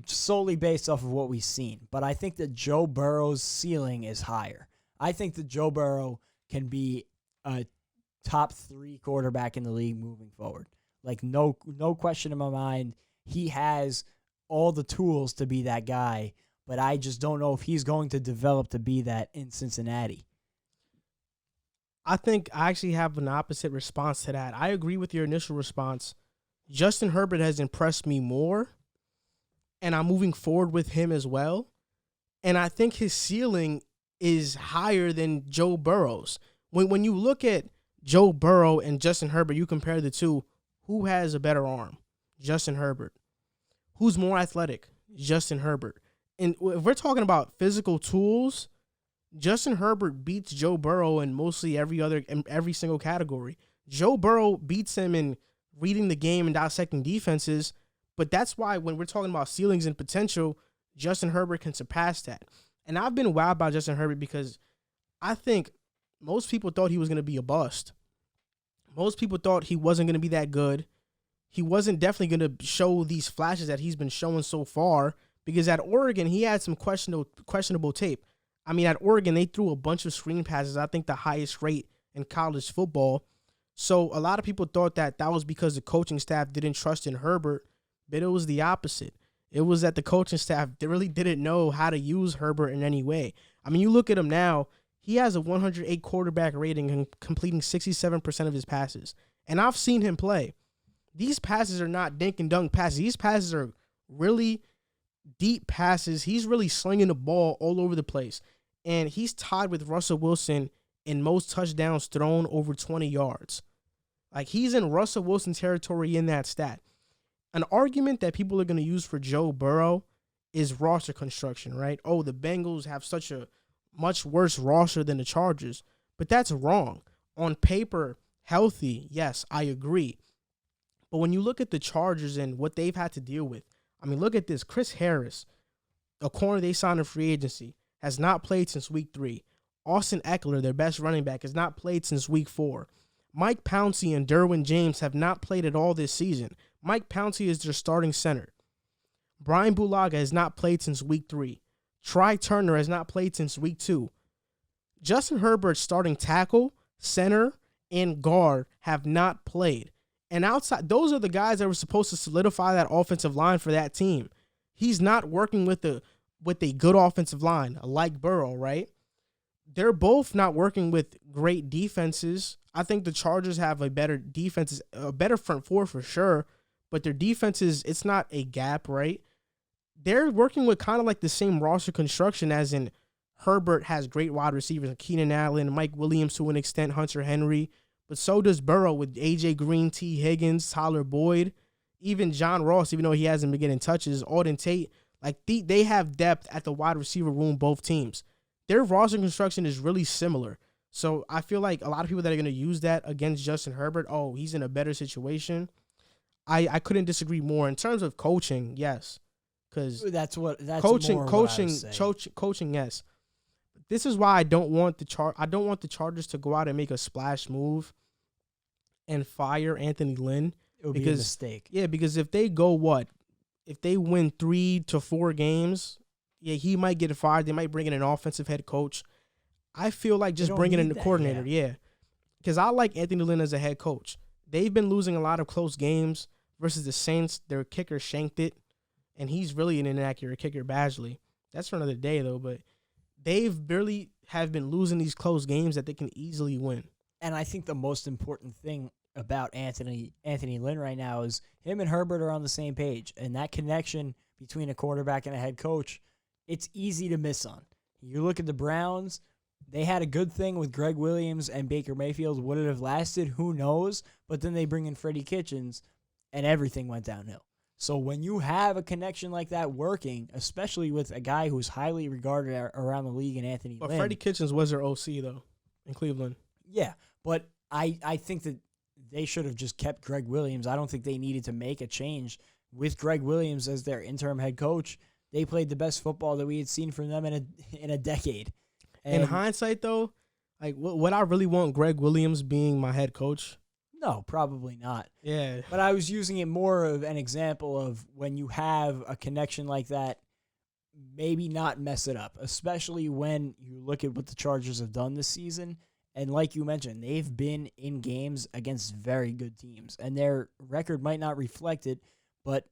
solely based off of what we've seen. But I think that Joe Burrow's ceiling is higher. I think that Joe Burrow can be a top 3 quarterback in the league moving forward. Like no question in my mind. He has all the tools to be that guy, but I just don't know if he's going to develop to be that in Cincinnati. I think I actually have an opposite response to that. I agree with your initial response. Justin Herbert has impressed me more, and I'm moving forward with him as well. And I think his ceiling is higher than Joe Burrow's. When you look at Joe Burrow and Justin Herbert, you compare the two, who has a better arm? Justin Herbert. Who's more athletic? Justin Herbert. And if we're talking about physical tools, Justin Herbert beats Joe Burrow in every single category. Joe Burrow beats him in reading the game and dissecting defenses, but that's why when we're talking about ceilings and potential, Justin Herbert can surpass that. And I've been wowed by Justin Herbert because I think most people thought he was going to be a bust. Most people thought he wasn't going to be that good. He wasn't definitely going to show these flashes that he's been showing so far, because at Oregon, he had some questionable tape. I mean, at Oregon, they threw a bunch of screen passes, I think the highest rate in college football. So a lot of people thought that was because the coaching staff didn't trust in Herbert, but it was the opposite. It was that the coaching staff really didn't know how to use Herbert in any way. I mean, you look at him now, he has a 108 quarterback rating and completing 67% of his passes. And I've seen him play. These passes are not dink and dunk passes. These passes are really deep passes. He's really slinging the ball all over the place. And he's tied with Russell Wilson in most touchdowns thrown over 20 yards. Like, he's in Russell Wilson territory in that stat. An argument that people are going to use for Joe Burrow is roster construction, right? Oh, the Bengals have such a much worse roster than the Chargers. But that's wrong. On paper, healthy, yes, I agree. But when you look at the Chargers and what they've had to deal with, I mean, look at this. Chris Harris, a corner they signed in free agency, has not played since week 3. Austin Eckler, their best running back, has not played since week 4. Mike Pouncey and Derwin James have not played at all this season. Mike Pouncey is their starting center. Brian Bulaga has not played since week 3. Try Turner has not played since week 2. Justin Herbert's starting tackle, center, and guard have not played. And outside, those are the guys that were supposed to solidify that offensive line for that team. He's not working with a good offensive line, like Burrow, right? They're both not working with great defenses. I think the Chargers have a better defense, a better front four for sure, but their defenses, it's not a gap, right? They're working with kind of like the same roster construction, as in Herbert has great wide receivers, Keenan Allen, Mike Williams to an extent, Hunter Henry, but so does Burrow with A.J. Green, T. Higgins, Tyler Boyd, even John Ross, even though he hasn't been getting touches, Auden Tate. Like, they have depth at the wide receiver room, both teams. Their roster construction is really similar. So I feel like a lot of people that are going to use that against Justin Herbert, oh, he's in a better situation. I couldn't disagree more. In terms of coaching, yes. Because coaching, yes. This is why I don't want the Chargers to go out and make a splash move and fire Anthony Lynn. It would be a mistake. Yeah, because if they if they win 3 to 4 games, yeah, he might get fired. They might bring in an offensive head coach. I feel like just bringing in the coordinator, yeah. Because I like Anthony Lynn as a head coach. They've been losing a lot of close games versus the Saints. Their kicker shanked it, and he's really an inaccurate kicker, Badgley. That's for another day, though, but they've barely have been losing these close games that they can easily win. And I think the most important thing about Anthony Lynn right now is him and Herbert are on the same page, and that connection between a quarterback and a head coach, it's easy to miss on. You look at the Browns, they had a good thing with Greg Williams and Baker Mayfield. Would it have lasted? Who knows? But then they bring in Freddie Kitchens, and everything went downhill. So when you have a connection like that working, especially with a guy who's highly regarded around the league in Anthony Lynn. But Freddie Kitchens was their OC, though, in Cleveland. Yeah, but I think that they should have just kept Greg Williams. I don't think they needed to make a change with Greg Williams as their interim head coach. They played the best football that we had seen from them in a decade. And in hindsight, though, like, would I really want Greg Williams being my head coach? No, probably not. Yeah. But I was using it more of an example of when you have a connection like that, maybe not mess it up, especially when you look at what the Chargers have done this season. And like you mentioned, they've been in games against very good teams, and their record might not reflect it, but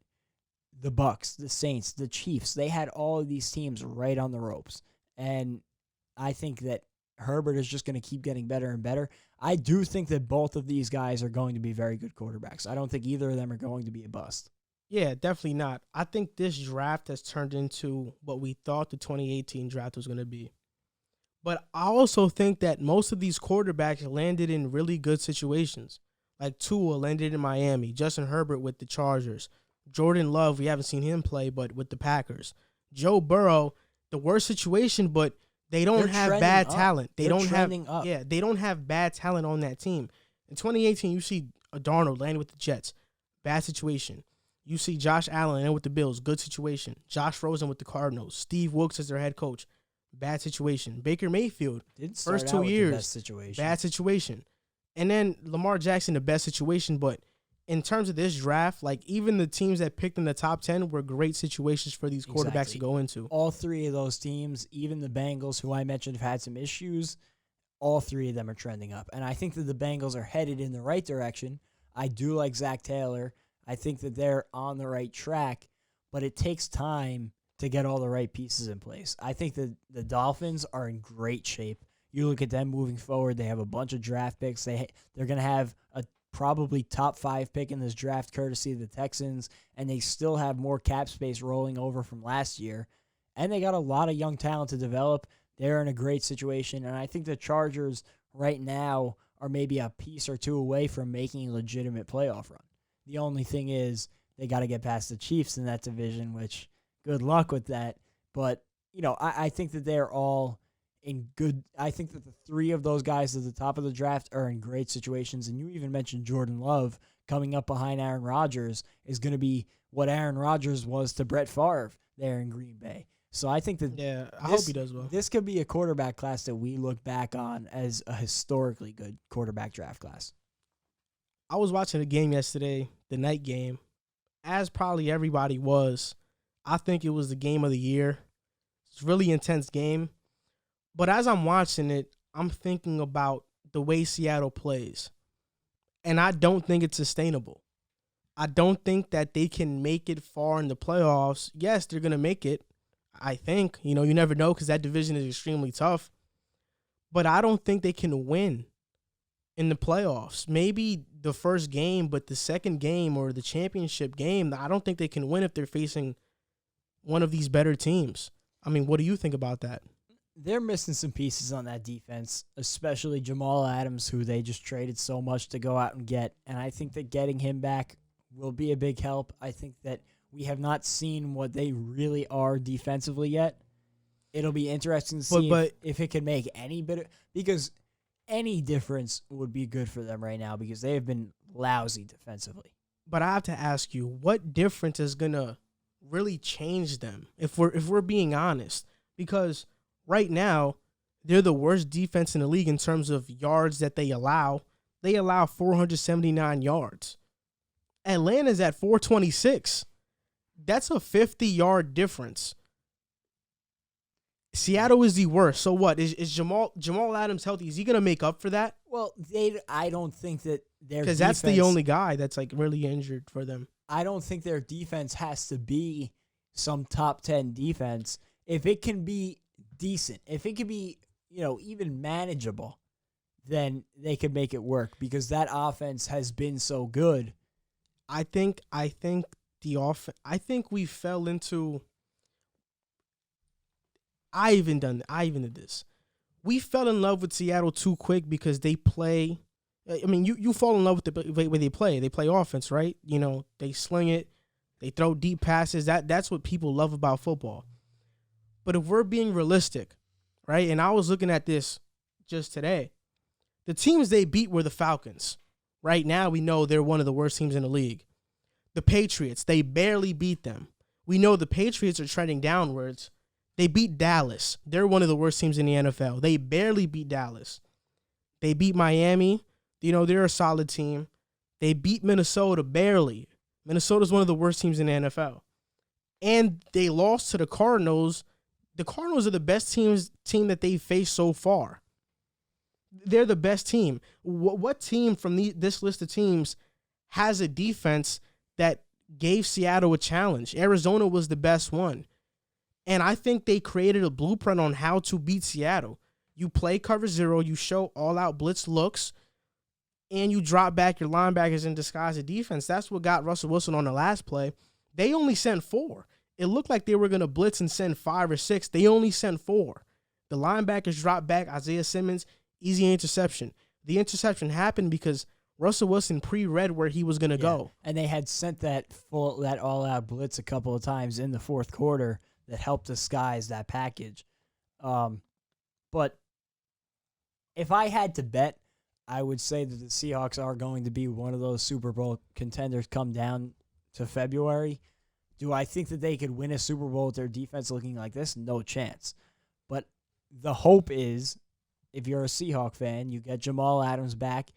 the Bucs, the Saints, the Chiefs, they had all of these teams right on the ropes. And I think that Herbert is just going to keep getting better and better. I do think that both of these guys are going to be very good quarterbacks. I don't think either of them are going to be a bust. Yeah, definitely not. I think this draft has turned into what we thought the 2018 draft was going to be. But I also think that most of these quarterbacks landed in really good situations. Like Tua landed in Miami, Justin Herbert with the Chargers, Jordan Love, we haven't seen him play, but with the Packers. Joe Burrow, the worst situation, but They don't They're have trending bad up. talent. They They're don't have trending up. yeah, they don't have bad talent on that team. In 2018, you see Darnold landing with the Jets, bad situation. You see Josh Allen landing with the Bills, good situation. Josh Rosen with the Cardinals. Steve Wilkes as their head coach, bad situation. Baker Mayfield, Didn't start first out 2 with the years, best situation. bad situation. And then Lamar Jackson, the best situation. But in terms of this draft, like even the teams that picked in the top 10 were great situations for these quarterbacks Exactly. to go into. All three of those teams, even the Bengals, who I mentioned have had some issues, all three of them are trending up. And I think that the Bengals are headed in the right direction. I do like Zach Taylor. I think that they're on the right track, but it takes time to get all the right pieces in place. I think that the Dolphins are in great shape. You look at them moving forward, they have a bunch of draft picks. They're going to have a probably top 5 pick in this draft courtesy of the Texans, and they still have more cap space rolling over from last year. And they got a lot of young talent to develop. They're in a great situation, and I think the Chargers right now are maybe a piece or two away from making a legitimate playoff run. The only thing is they got to get past the Chiefs in that division, which good luck with that. But, I think that they're all in good. I think that the three of those guys at the top of the draft are in great situations. And you even mentioned Jordan Love coming up behind Aaron Rodgers is going to be what Aaron Rodgers was to Brett Favre there in Green Bay. So I think that I hope he does well. This could be a quarterback class that we look back on as a historically good quarterback draft class. I was watching a game yesterday, the night game, as probably everybody was. I think it was the game of the year. It's a really intense game. But as I'm watching it, I'm thinking about the way Seattle plays. And I don't think it's sustainable. I don't think that they can make it far in the playoffs. Yes, they're going to make it, I think. You never know because that division is extremely tough. But I don't think they can win in the playoffs. Maybe the first game, but the second game or the championship game, I don't think they can win if they're facing one of these better teams. I mean, what do you think about that? They're missing some pieces on that defense, especially Jamal Adams, who they just traded so much to go out and get. And I think that getting him back will be a big help. I think that we have not seen what they really are defensively yet. It'll be interesting to see if it can make any bit because any difference would be good for them right now because they have been lousy defensively. But I have to ask you, what difference is gonna really change them if we're being honest? Because right now, they're the worst defense in the league in terms of yards that they allow. They allow 479 yards. Atlanta's at 426. That's a 50-yard difference. Seattle is the worst. So what? Is Jamal Adams healthy? Is he going to make up for that? Well, I don't think that their defense... Because that's the only guy that's really injured for them. I don't think their defense has to be some top 10 defense. If it can be decent, if it can be, even manageable, then they could make it work because that offense has been so good. I think the offense. I think we fell into. I even did this. We fell in love with Seattle too quick because they play. I mean, you fall in love with the way they play. They play offense, right? They sling it, they throw deep passes. That's what people love about football. But if we're being realistic, right? And I was looking at this just today. The teams they beat were the Falcons. Right now, we know they're one of the worst teams in the league. The Patriots, they barely beat them. We know the Patriots are trending downwards. They beat Dallas. They're one of the worst teams in the NFL. They barely beat Dallas. They beat Miami. They're a solid team. They beat Minnesota barely. Minnesota's one of the worst teams in the NFL. And they lost to the Cardinals. The Cardinals are the best team that they've faced so far. They're the best team. What team from this list of teams has a defense that gave Seattle a challenge? Arizona was the best one. And I think they created a blueprint on how to beat Seattle. You play cover zero, you show all-out blitz looks, and you drop back your linebackers and disguise the defense. That's what got Russell Wilson on the last play. They only sent 4. It looked like they were going to blitz and send 5 or 6. They only sent 4. The linebackers dropped back. Isaiah Simmons, easy interception. The interception happened because Russell Wilson pre-read where he was going to go. And they had sent that all-out blitz a couple of times in the fourth quarter that helped disguise that package. But if I had to bet, I would say that the Seahawks are going to be one of those Super Bowl contenders come down to February. Do I think that they could win a Super Bowl with their defense looking like this? No chance. But the hope is, if you're a Seahawk fan, you get Jamal Adams back.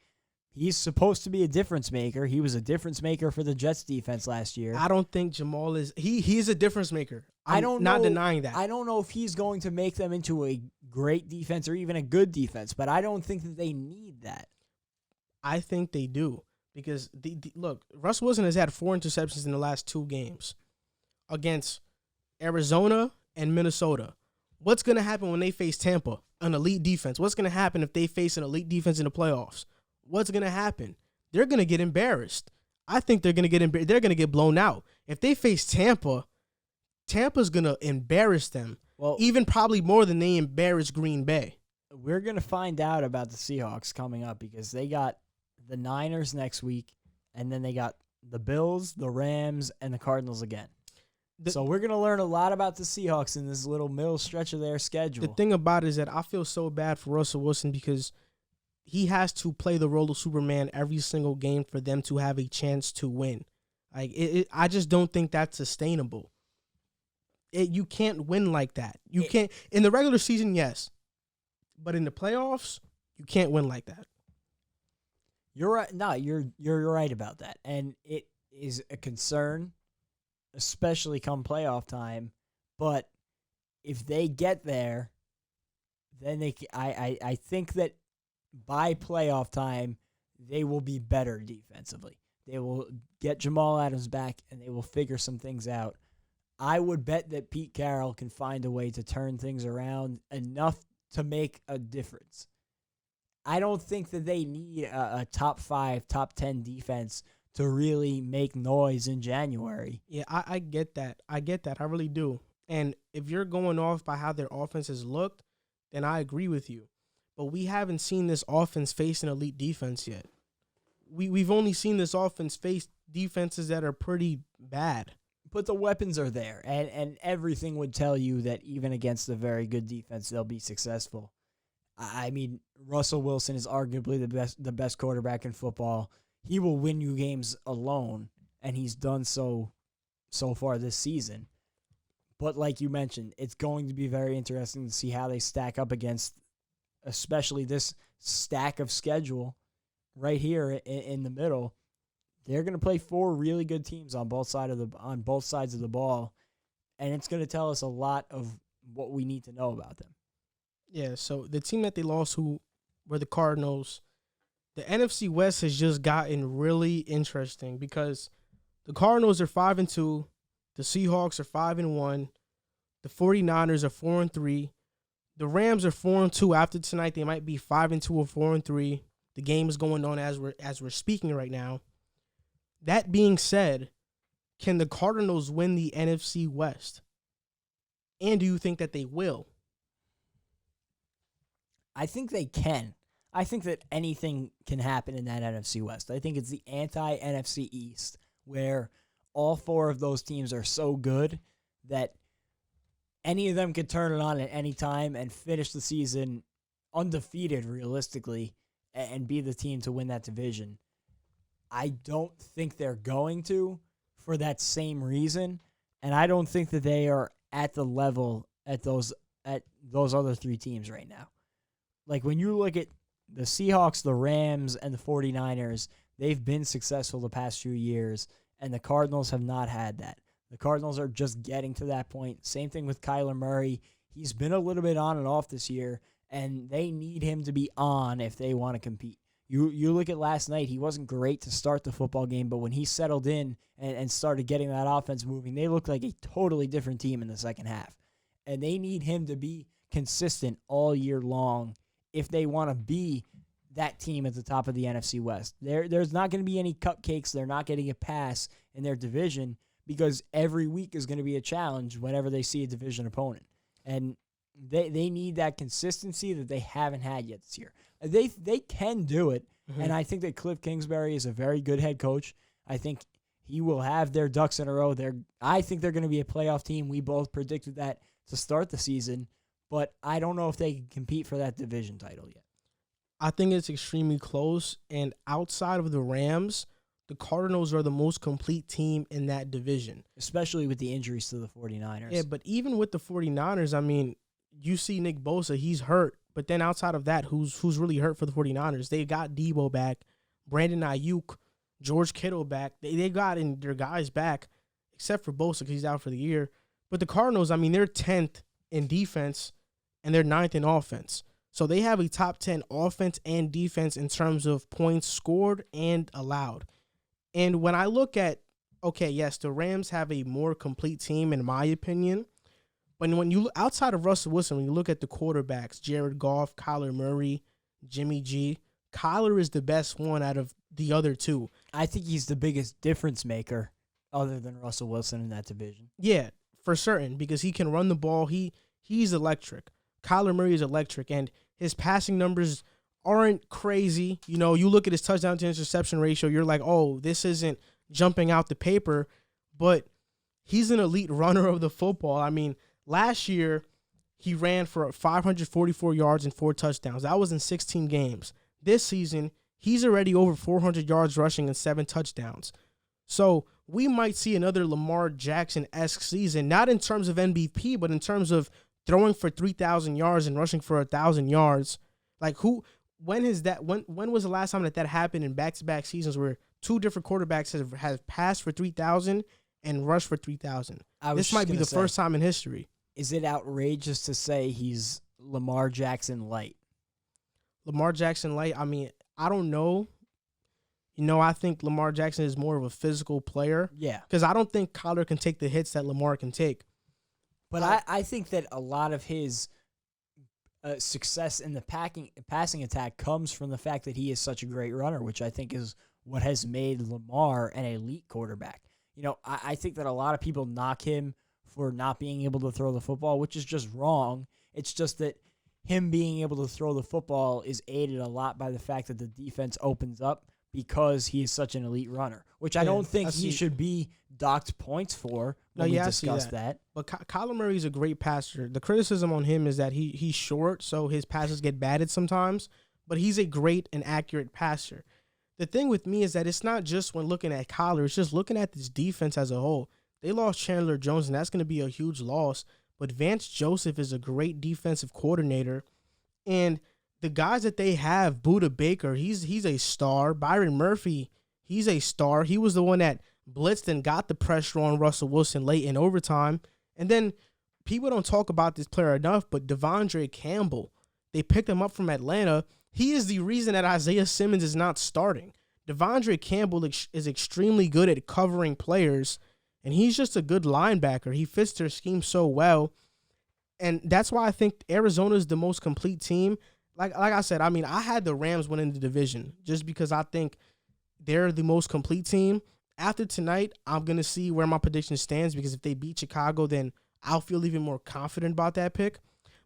He's supposed to be a difference maker. He was a difference maker for the Jets defense last year. I don't think Jamal is. He's a difference maker. I don't know, not denying that. I don't know if he's going to make them into a great defense or even a good defense, but I don't think that they need that. I think they do because look, Russ Wilson has had 4 interceptions in the last 2 games against Arizona and Minnesota. What's going to happen when they face Tampa, an elite defense? What's going to happen if they face an elite defense in the playoffs? What's going to happen? They're going to get embarrassed. I think they're going to get blown out. If they face Tampa, Tampa's going to embarrass them. Well, even probably more than they embarrassed Green Bay. We're going to find out about the Seahawks coming up because they got the Niners next week, and then they got the Bills, the Rams, and the Cardinals again. So we're going to learn a lot about the Seahawks in this little middle stretch of their schedule. The thing about it is that I feel so bad for Russell Wilson because he has to play the role of Superman every single game for them to have a chance to win. I just don't think that's sustainable. You can't win like that. You can't in the regular season, yes, but in the playoffs, you can't win like that. You're right. No, you're right about that, and it is a concern, especially come playoff time. But if they get there, then I think that by playoff time, they will be better defensively. They will get Jamal Adams back, and they will figure some things out. I would bet that Pete Carroll can find a way to turn things around enough to make a difference. I don't think that they need a top 5, top 10 defense to really make noise in January. Yeah, I get that. I really do. And if you're going off by how their offense has looked, then I agree with you. But we haven't seen this offense face an elite defense yet. We've only seen this offense face defenses that are pretty bad. But the weapons are there, and everything would tell you that even against a very good defense, they'll be successful. I mean, Russell Wilson is arguably the best quarterback in football. He will win you games alone, and he's done so far this season. But like you mentioned, it's going to be very interesting to see how they stack up against, especially this stack of schedule right here in the middle. They're going to play 4 really good teams on both sides of the ball, and it's going to tell us a lot of what we need to know about them. Yeah, so the team that they lost, who were the Cardinals, the NFC West has just gotten really interesting because the Cardinals are 5-2, the Seahawks are 5-1, the 49ers are 4-3, the Rams are 4-2. After tonight, they might be 5-2 or 4-3. The game is going on as we're speaking right now. That being said, can the Cardinals win the NFC West? And do you think that they will? I think they can. I think that anything can happen in that NFC West. I think it's the anti-NFC East where all 4 of those teams are so good that any of them could turn it on at any time and finish the season undefeated realistically and be the team to win that division. I don't think they're going to for that same reason, and I don't think that they are at the level at those other 3 teams right now. Like when you look at the Seahawks, the Rams, and the 49ers, they've been successful the past few years, and the Cardinals have not had that. The Cardinals are just getting to that point. Same thing with Kyler Murray. He's been a little bit on and off this year, and they need him to be on if they want to compete. You look at last night, he wasn't great to start the football game, but when he settled in and started getting that offense moving, they looked like a totally different team in the second half. And they need him to be consistent all year long if they want to be that team at the top of the NFC West. There's not going to be any cupcakes. They're not getting a pass in their division because every week is going to be a challenge whenever they see a division opponent. And they need that consistency that they haven't had yet this year. They can do it, and I think that Cliff Kingsbury is a very good head coach. I think he will have their ducks in a row. I think they're going to be a playoff team. We both predicted that to start the season, but I don't know if they can compete for that division title yet. I think it's extremely close, and outside of the Rams, the Cardinals are the most complete team in that division. Especially with the injuries to the 49ers. Yeah, but even with the 49ers, I mean, you see Nick Bosa, he's hurt. But then outside of that, who's really hurt for the 49ers? They got Debo back, Brandon Ayuk, George Kittle back. They got their guys back, except for Bosa because he's out for the year. But the Cardinals, I mean, they're 10th in defense, and they're 9th in offense. So they have a top 10 offense and defense in terms of points scored and allowed. And when I look at, okay, yes, the Rams have a more complete team, in my opinion. But when you outside of Russell Wilson, when you look at the quarterbacks, Jared Goff, Kyler Murray, Jimmy G, Kyler is the best one out of the other two. I think he's the biggest difference maker other than Russell Wilson in that division. Yeah, for certain, because he can run the ball. He's electric. Kyler Murray is electric, and his passing numbers aren't crazy. You know, you look at his touchdown to interception ratio, you're like, oh, this isn't jumping out the paper, but he's an elite runner of the football. I mean, last year, he ran for 544 yards and 4 touchdowns. That was in 16 games. This season, he's already over 400 yards rushing and 7 touchdowns. So we might see another Lamar Jackson-esque season, not in terms of MVP, but in terms of throwing for 3,000 yards and rushing for 1,000 yards. Like, when was the last time that happened in back-to-back seasons where two different quarterbacks have passed for 3,000 and rushed for 3,000? This might be the first time in history. Is it outrageous to say he's Lamar Jackson light? Lamar Jackson light? I mean, I don't know. You know, I think Lamar Jackson is more of a physical player. Yeah. Because I don't think Kyler can take the hits that Lamar can take. But I think that a lot of his success in the passing attack comes from the fact that he is such a great runner, which I think is what has made Lamar an elite quarterback. You know, I think that a lot of people knock him for not being able to throw the football, which is just wrong. It's just that him being able to throw the football is aided a lot by the fact that the defense opens up because he is such an elite runner, which I don't think he should be docked points for when we discuss that. But Kyler Murray is a great passer. The criticism on him is that he's short, so his passes get batted sometimes, but he's a great and accurate passer. The thing with me is that it's not just when looking at Kyler, it's just looking at this defense as a whole. They lost Chandler Jones, and that's going to be a huge loss, but Vance Joseph is a great defensive coordinator, and the guys that they have, Budda Baker, he's a star. Byron Murphy, he's a star. He was the one that blitzed and got the pressure on Russell Wilson late in overtime. And then people don't talk about this player enough, but Devondre Campbell, they picked him up from Atlanta. He is the reason that Isaiah Simmons is not starting. Devondre Campbell is extremely good at covering players, and he's just a good linebacker. He fits their scheme so well, and that's why I think Arizona is the most complete team. Like I said, I mean, I had the Rams winning the division just because I think they're the most complete team. After tonight, I'm going to see where my prediction stands because if they beat Chicago, then I'll feel even more confident about that pick.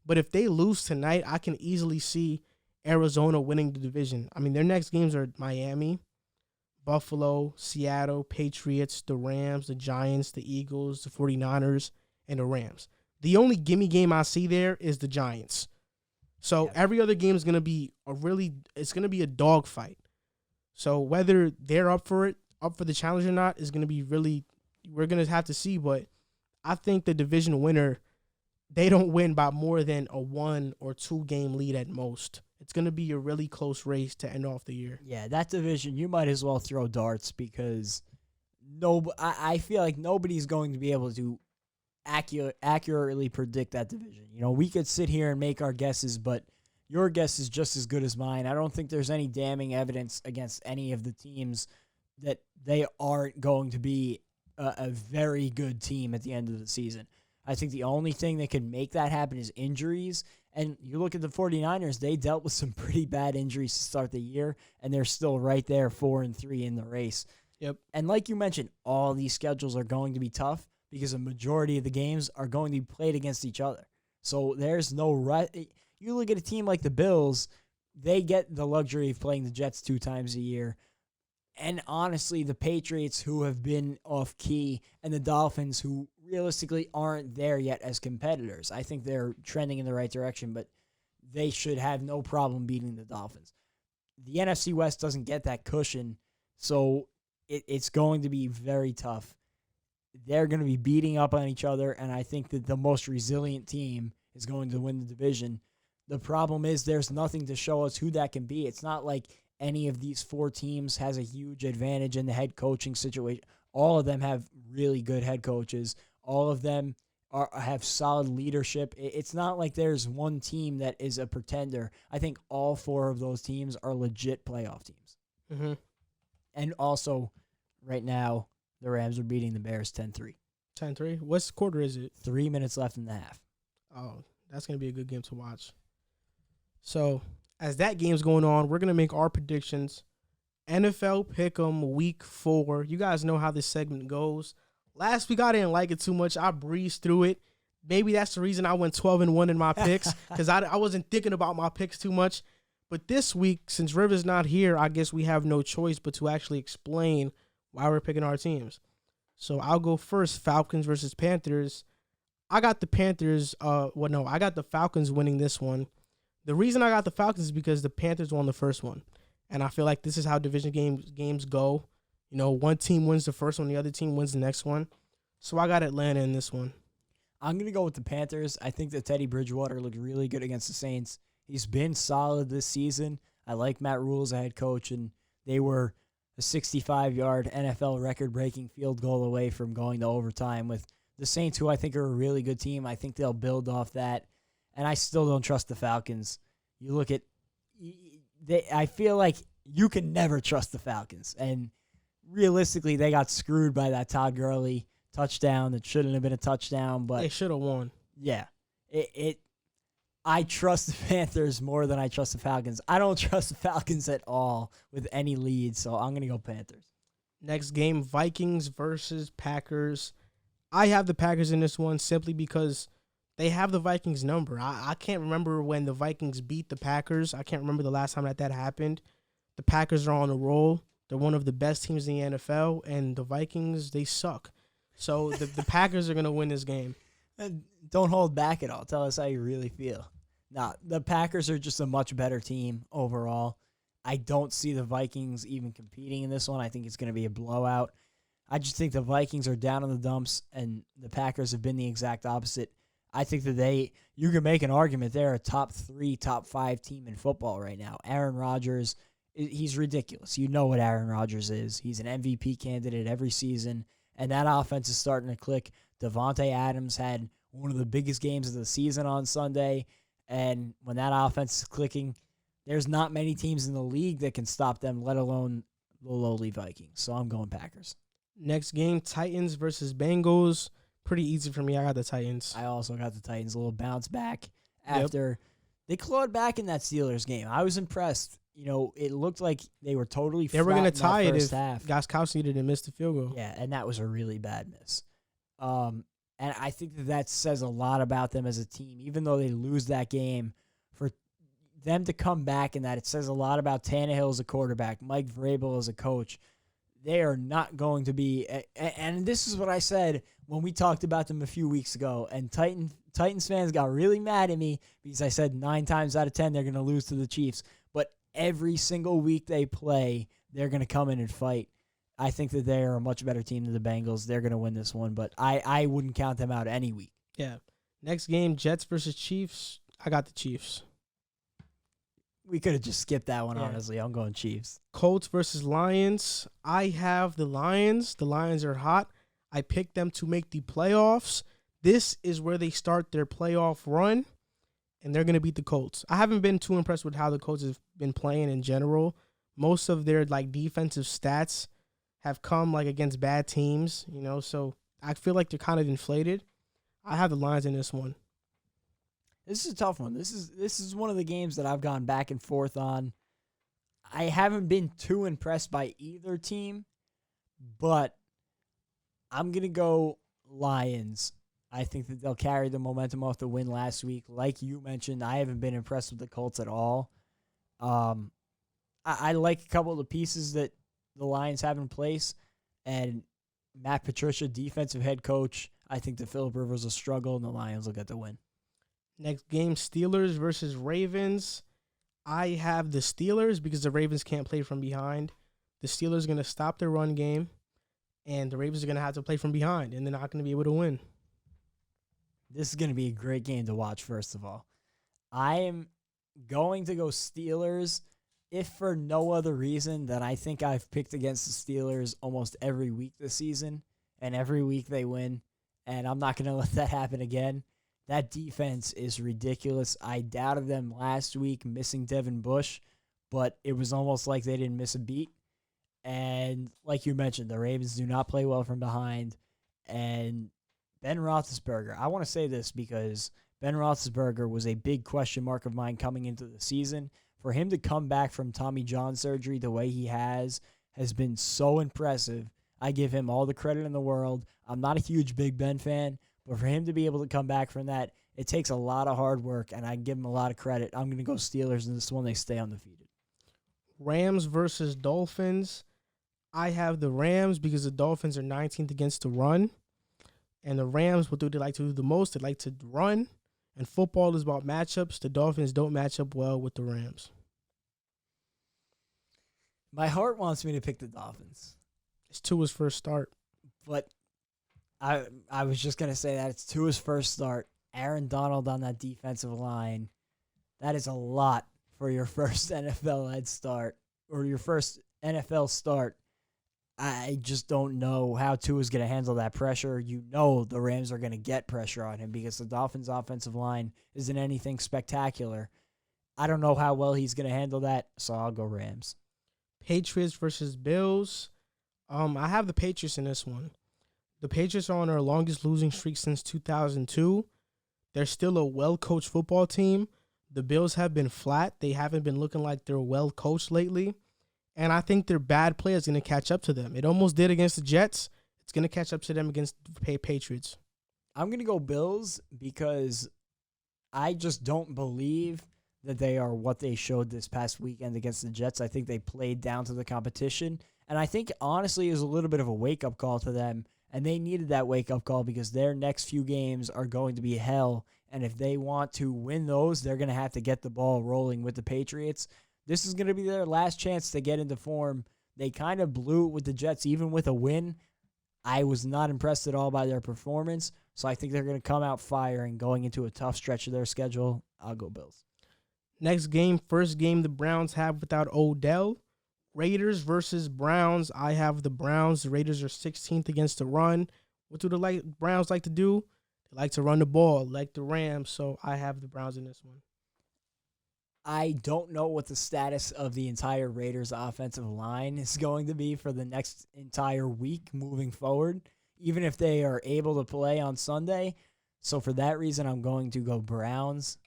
But if they lose tonight, I can easily see Arizona winning the division. I mean, their next games are Miami, Buffalo, Seattle, Patriots, the Rams, the Giants, the Eagles, the 49ers, and the Rams. The only gimme game I see there is the Giants. So every other game is going to be a dogfight. So whether they're up for the challenge or not is going to be we're going to have to see. But I think the division winner, they don't win by more than a 1 or 2 game lead at most. It's going to be a really close race to end off the year. Yeah, that division, you might as well throw darts because I feel like nobody's going to be able to accurately predict that division. You know, we could sit here and make our guesses, but your guess is just as good as mine. I don't think there's any damning evidence against any of the teams that they aren't going to be a very good team at the end of the season. I think the only thing that can make that happen is injuries. And you look at the 49ers, they dealt with some pretty bad injuries to start the year, and they're still right there 4-3 in the race. Yep. And like you mentioned, all these schedules are going to be tough because a majority of the games are going to be played against each other. So there's no you look at a team like the Bills, they get the luxury of playing the Jets 2 times a year. And honestly, the Patriots, who have been off key, and the Dolphins, who realistically aren't there yet as competitors. I think they're trending in the right direction, but they should have no problem beating the Dolphins. The NFC West doesn't get that cushion, so it's going to be very tough. They're going to be beating up on each other, and I think that the most resilient team is going to win the division. The problem is there's nothing to show us who that can be. It's not like any of these four teams has a huge advantage in the head coaching situation. All of them have really good head coaches. All of them have solid leadership. It's not like there's one team that is a pretender. I think all four of those teams are legit playoff teams. Mm-hmm. And also, right now, the Rams are beating the Bears 10-3. 10-3? What quarter is it? 3 minutes left in the half. Oh, that's going to be a good game to watch. So, as that game's going on, we're going to make our predictions. NFL Pick'em Week 4. You guys know how this segment goes. Last week, I didn't like it too much. I breezed through it. Maybe that's the reason I went 12-1 in my picks, because I wasn't thinking about my picks too much. But this week, since River's not here, I guess we have no choice but to actually explain why we're picking our teams. So I'll go first. Falcons versus Panthers. I got the Panthers. I got the Falcons winning this one. The reason I got the Falcons is because the Panthers won the first one. And I feel like this is how division games go. You know, one team wins the first one, the other team wins the next one. So I got Atlanta in this one. I'm going to go with the Panthers. I think that Teddy Bridgewater looked really good against the Saints. He's been solid this season. I like Matt Rule as a head coach, and they were a 65-yard NFL record-breaking field goal away from going to overtime with the Saints, who I think are a really good team. I think they'll build off that. And I still don't trust the Falcons. You look at I feel like you can never trust the Falcons. And realistically, they got screwed by that Todd Gurley touchdown that shouldn't have been a touchdown. But they should have won. Yeah. I trust the Panthers more than I trust the Falcons. I don't trust the Falcons at all with any lead, so I'm going to go Panthers. Next game, Vikings versus Packers. I have the Packers in this one simply because they have the Vikings number. I can't remember when the Vikings beat the Packers. I can't remember the last time that happened. The Packers are on a roll. They're one of the best teams in the NFL, and the Vikings, they suck. So the Packers are going to win this game. Don't hold back at all. Tell us how you really feel. Nah, the Packers are just a much better team overall. I don't see the Vikings even competing in this one. I think it's going to be a blowout. I just think the Vikings are down in the dumps, and the Packers have been the exact opposite. I think that you can make an argument they're a top 3, top 5 team in football right now. Aaron Rodgers, he's ridiculous. You know what Aaron Rodgers is. He's an MVP candidate every season, and that offense is starting to click. Devontae Adams had one of the biggest games of the season on Sunday, and when that offense is clicking, there's not many teams in the league that can stop them, let alone the lowly Vikings. So I'm going Packers. Next game, Titans versus Bengals. Pretty easy for me. I got the Titans. I also got the Titans. A little bounce back after they clawed back in that Steelers game. I was impressed. You know, it looked like they were totally flat. They were going to tie it if half. Gostkowski didn't miss the field goal. Yeah, and that was a really bad miss. And I think that says a lot about them as a team. Even though they lose that game, for them to come back in that, it says a lot about Tannehill as a quarterback, Mike Vrabel as a coach. They are not going to be, and this is what I said when we talked about them a few weeks ago, and Titans fans got really mad at me because I said 9 times out of 10 they're going to lose to the Chiefs. But every single week they play, they're going to come in and fight. I think that they are a much better team than the Bengals. They're going to win this one, but I wouldn't count them out any week. Yeah. Next game, Jets versus Chiefs. I got the Chiefs. We could have just skipped that one, honestly. I'm going Chiefs. Colts versus Lions. I have the Lions. The Lions are hot. I picked them to make the playoffs. This is where they start their playoff run, and they're going to beat the Colts. I haven't been too impressed with how the Colts have been playing in general. Most of their defensive stats have come against bad teams, so I feel like they're kind of inflated. I have the Lions in this one. This is a tough one. This is one of the games that I've gone back and forth on. I haven't been too impressed by either team, but I'm going to go Lions. I think that they'll carry the momentum off the win last week. Like you mentioned, I haven't been impressed with the Colts at all. I like a couple of the pieces that the Lions have in place and Matt Patricia, defensive head coach, I think the Phillip Rivers will struggle and the Lions will get the win. Next game, Steelers versus Ravens. I have the Steelers because the Ravens can't play from behind. The Steelers are going to stop their run game, and the Ravens are going to have to play from behind, and they're not going to be able to win. This is going to be a great game to watch, first of all. I am going to go Steelers, if for no other reason than I think I've picked against the Steelers almost every week this season, and every week they win, and I'm not going to let that happen again. That defense is ridiculous. I doubted them last week, missing Devin Bush, but it was almost like they didn't miss a beat. And like you mentioned, the Ravens do not play well from behind. And Ben Roethlisberger, I want to say this because Ben Roethlisberger was a big question mark of mine coming into the season. For him to come back from Tommy John surgery the way he has been so impressive. I give him all the credit in the world. I'm not a huge Big Ben fan, but for him to be able to come back from that, it takes a lot of hard work, and I give him a lot of credit. I'm going to go Steelers in this one. They stay undefeated. Rams versus Dolphins. I have the Rams because the Dolphins are 19th against the run. And the Rams, what do they like to do the most? They like to run. And football is about matchups. The Dolphins don't match up well with the Rams. My heart wants me to pick the Dolphins. It's Tua's first start. But I was just going to say that it's Tua's first start. Aaron Donald on that defensive line. That is a lot for your first NFL head start or your first NFL start. I just don't know how Tua's going to handle that pressure. You know the Rams are going to get pressure on him because the Dolphins' offensive line isn't anything spectacular. I don't know how well he's going to handle that, so I'll go Rams. Patriots versus Bills. I have the Patriots in this one. The Patriots are on their longest losing streak since 2002. They're still a well-coached football team. The Bills have been flat. They haven't been looking like they're well-coached lately. And I think their bad play is going to catch up to them. It almost did against the Jets. It's going to catch up to them against the Patriots. I'm going to go Bills because I just don't believe that they are what they showed this past weekend against the Jets. I think they played down to the competition. And I think, honestly, it was a little bit of a wake-up call to them. And they needed that wake-up call because their next few games are going to be hell. And if they want to win those, they're going to have to get the ball rolling with the Patriots. This is going to be their last chance to get into form. They kind of blew it with the Jets, even with a win. I was not impressed at all by their performance, so I think they're going to come out firing going into a tough stretch of their schedule. I'll go Bills. Next game, first game the Browns have without Odell. Raiders versus Browns. I have the Browns. The Raiders are 16th against the run. What do the Browns like to do? They like to run the ball, like the Rams, so I have the Browns in this one. I don't know what the status of the entire Raiders offensive line is going to be for the next entire week moving forward, even if they are able to play on Sunday. So for that reason, I'm going to go Browns.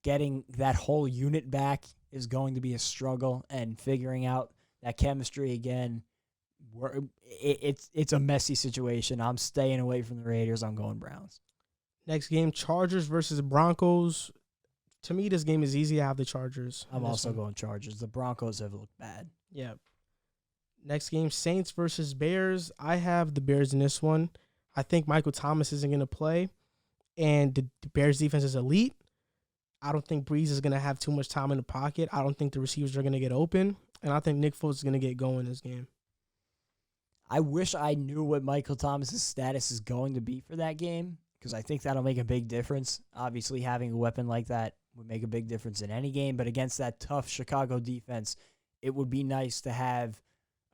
Getting that whole unit back is going to be a struggle, and figuring out that chemistry again, it's a messy situation. I'm staying away from the Raiders. I'm going Browns. Next game, Chargers versus Broncos. To me, this game is easy. I have the Chargers. I'm also going Chargers. The Broncos have looked bad. Yeah. Next game, Saints versus Bears. I have the Bears in this one. I think Michael Thomas isn't going to play, and the Bears defense is elite. I don't think Breeze is going to have too much time in the pocket. I don't think the receivers are going to get open, and I think Nick Foles is going to get going this game. I wish I knew what Michael Thomas's status is going to be for that game because I think that'll make a big difference. Obviously, having a weapon like that would make a big difference in any game, but against that tough Chicago defense, it would be nice to have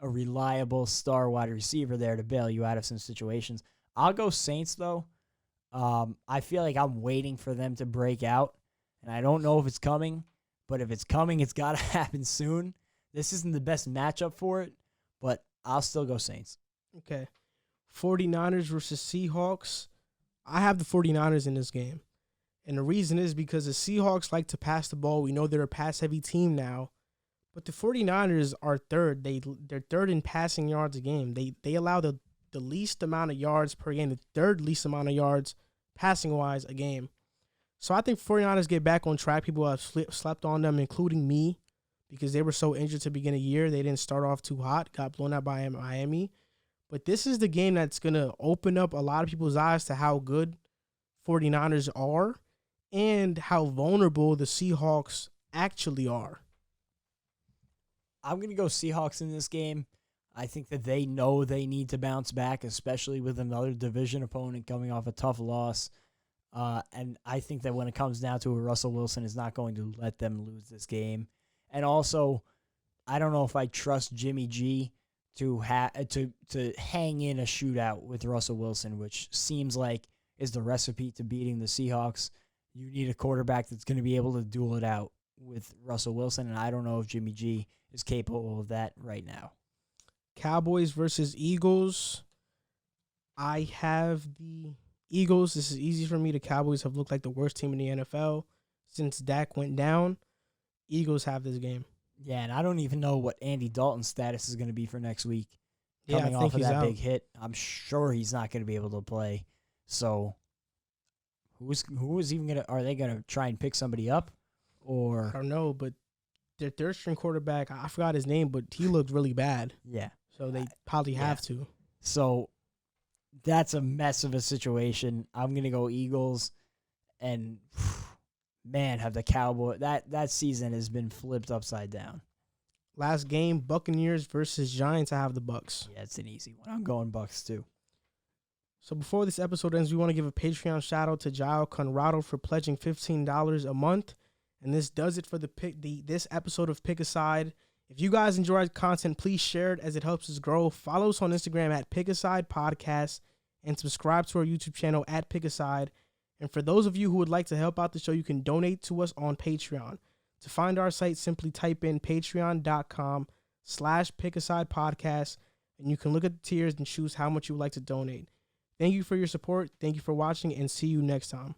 a reliable star wide receiver there to bail you out of some situations. I'll go Saints, though. I feel like I'm waiting for them to break out, and I don't know if it's coming, but if it's coming, it's got to happen soon. This isn't the best matchup for it, but I'll still go Saints. Okay. 49ers versus Seahawks. I have the 49ers in this game. And the reason is because the Seahawks like to pass the ball. We know they're a pass-heavy team now. But the 49ers are third. They're third in passing yards a game. They allow the least amount of yards per game, the third least amount of yards passing-wise a game. So I think 49ers get back on track. People have slept on them, including me, because they were so injured to begin the year. They didn't start off too hot, got blown out by Miami. But this is the game that's going to open up a lot of people's eyes to how good 49ers are and how vulnerable the Seahawks actually are. I'm going to go Seahawks in this game. I think that they know they need to bounce back, especially with another division opponent coming off a tough loss. And I think that when it comes down to it, Russell Wilson is not going to let them lose this game. And also, I don't know if I trust Jimmy G to hang in a shootout with Russell Wilson, which seems like is the recipe to beating the Seahawks. You need a quarterback that's going to be able to duel it out with Russell Wilson, and I don't know if Jimmy G is capable of that right now. Cowboys versus Eagles. I have the Eagles. This is easy for me. The Cowboys have looked like the worst team in the NFL since Dak went down. Eagles have this game. Yeah, and I don't even know what Andy Dalton's status is going to be for next week. Coming I think off of he's that out. big hit, I'm sure he's not going to be able to play. So, who is even going to? Are they going to try and pick somebody up, or I don't know, but their third string quarterback, I forgot his name, but he looked really bad. yeah? So they probably have to. So that's a mess of a situation. I'm going to go Eagles, and man, have the Cowboys that season has been flipped upside down. Last game, Buccaneers versus Giants. I have the Bucks. Yeah, it's an easy one. I'm going Bucks too. So before this episode ends, we want to give a Patreon shout out to Gio Conrado for pledging $15 a month. And this does it for this episode of Pick a Side. If you guys enjoy our content, please share it as it helps us grow. Follow us on Instagram at Pick a Side Podcast and subscribe to our YouTube channel at Pick a Side. And for those of you who would like to help out the show, you can donate to us on Patreon. To find our site, simply type in patreon.com/pickasidepodcast, and you can look at the tiers and choose how much you would like to donate. Thank you for your support. Thank you for watching, and see you next time.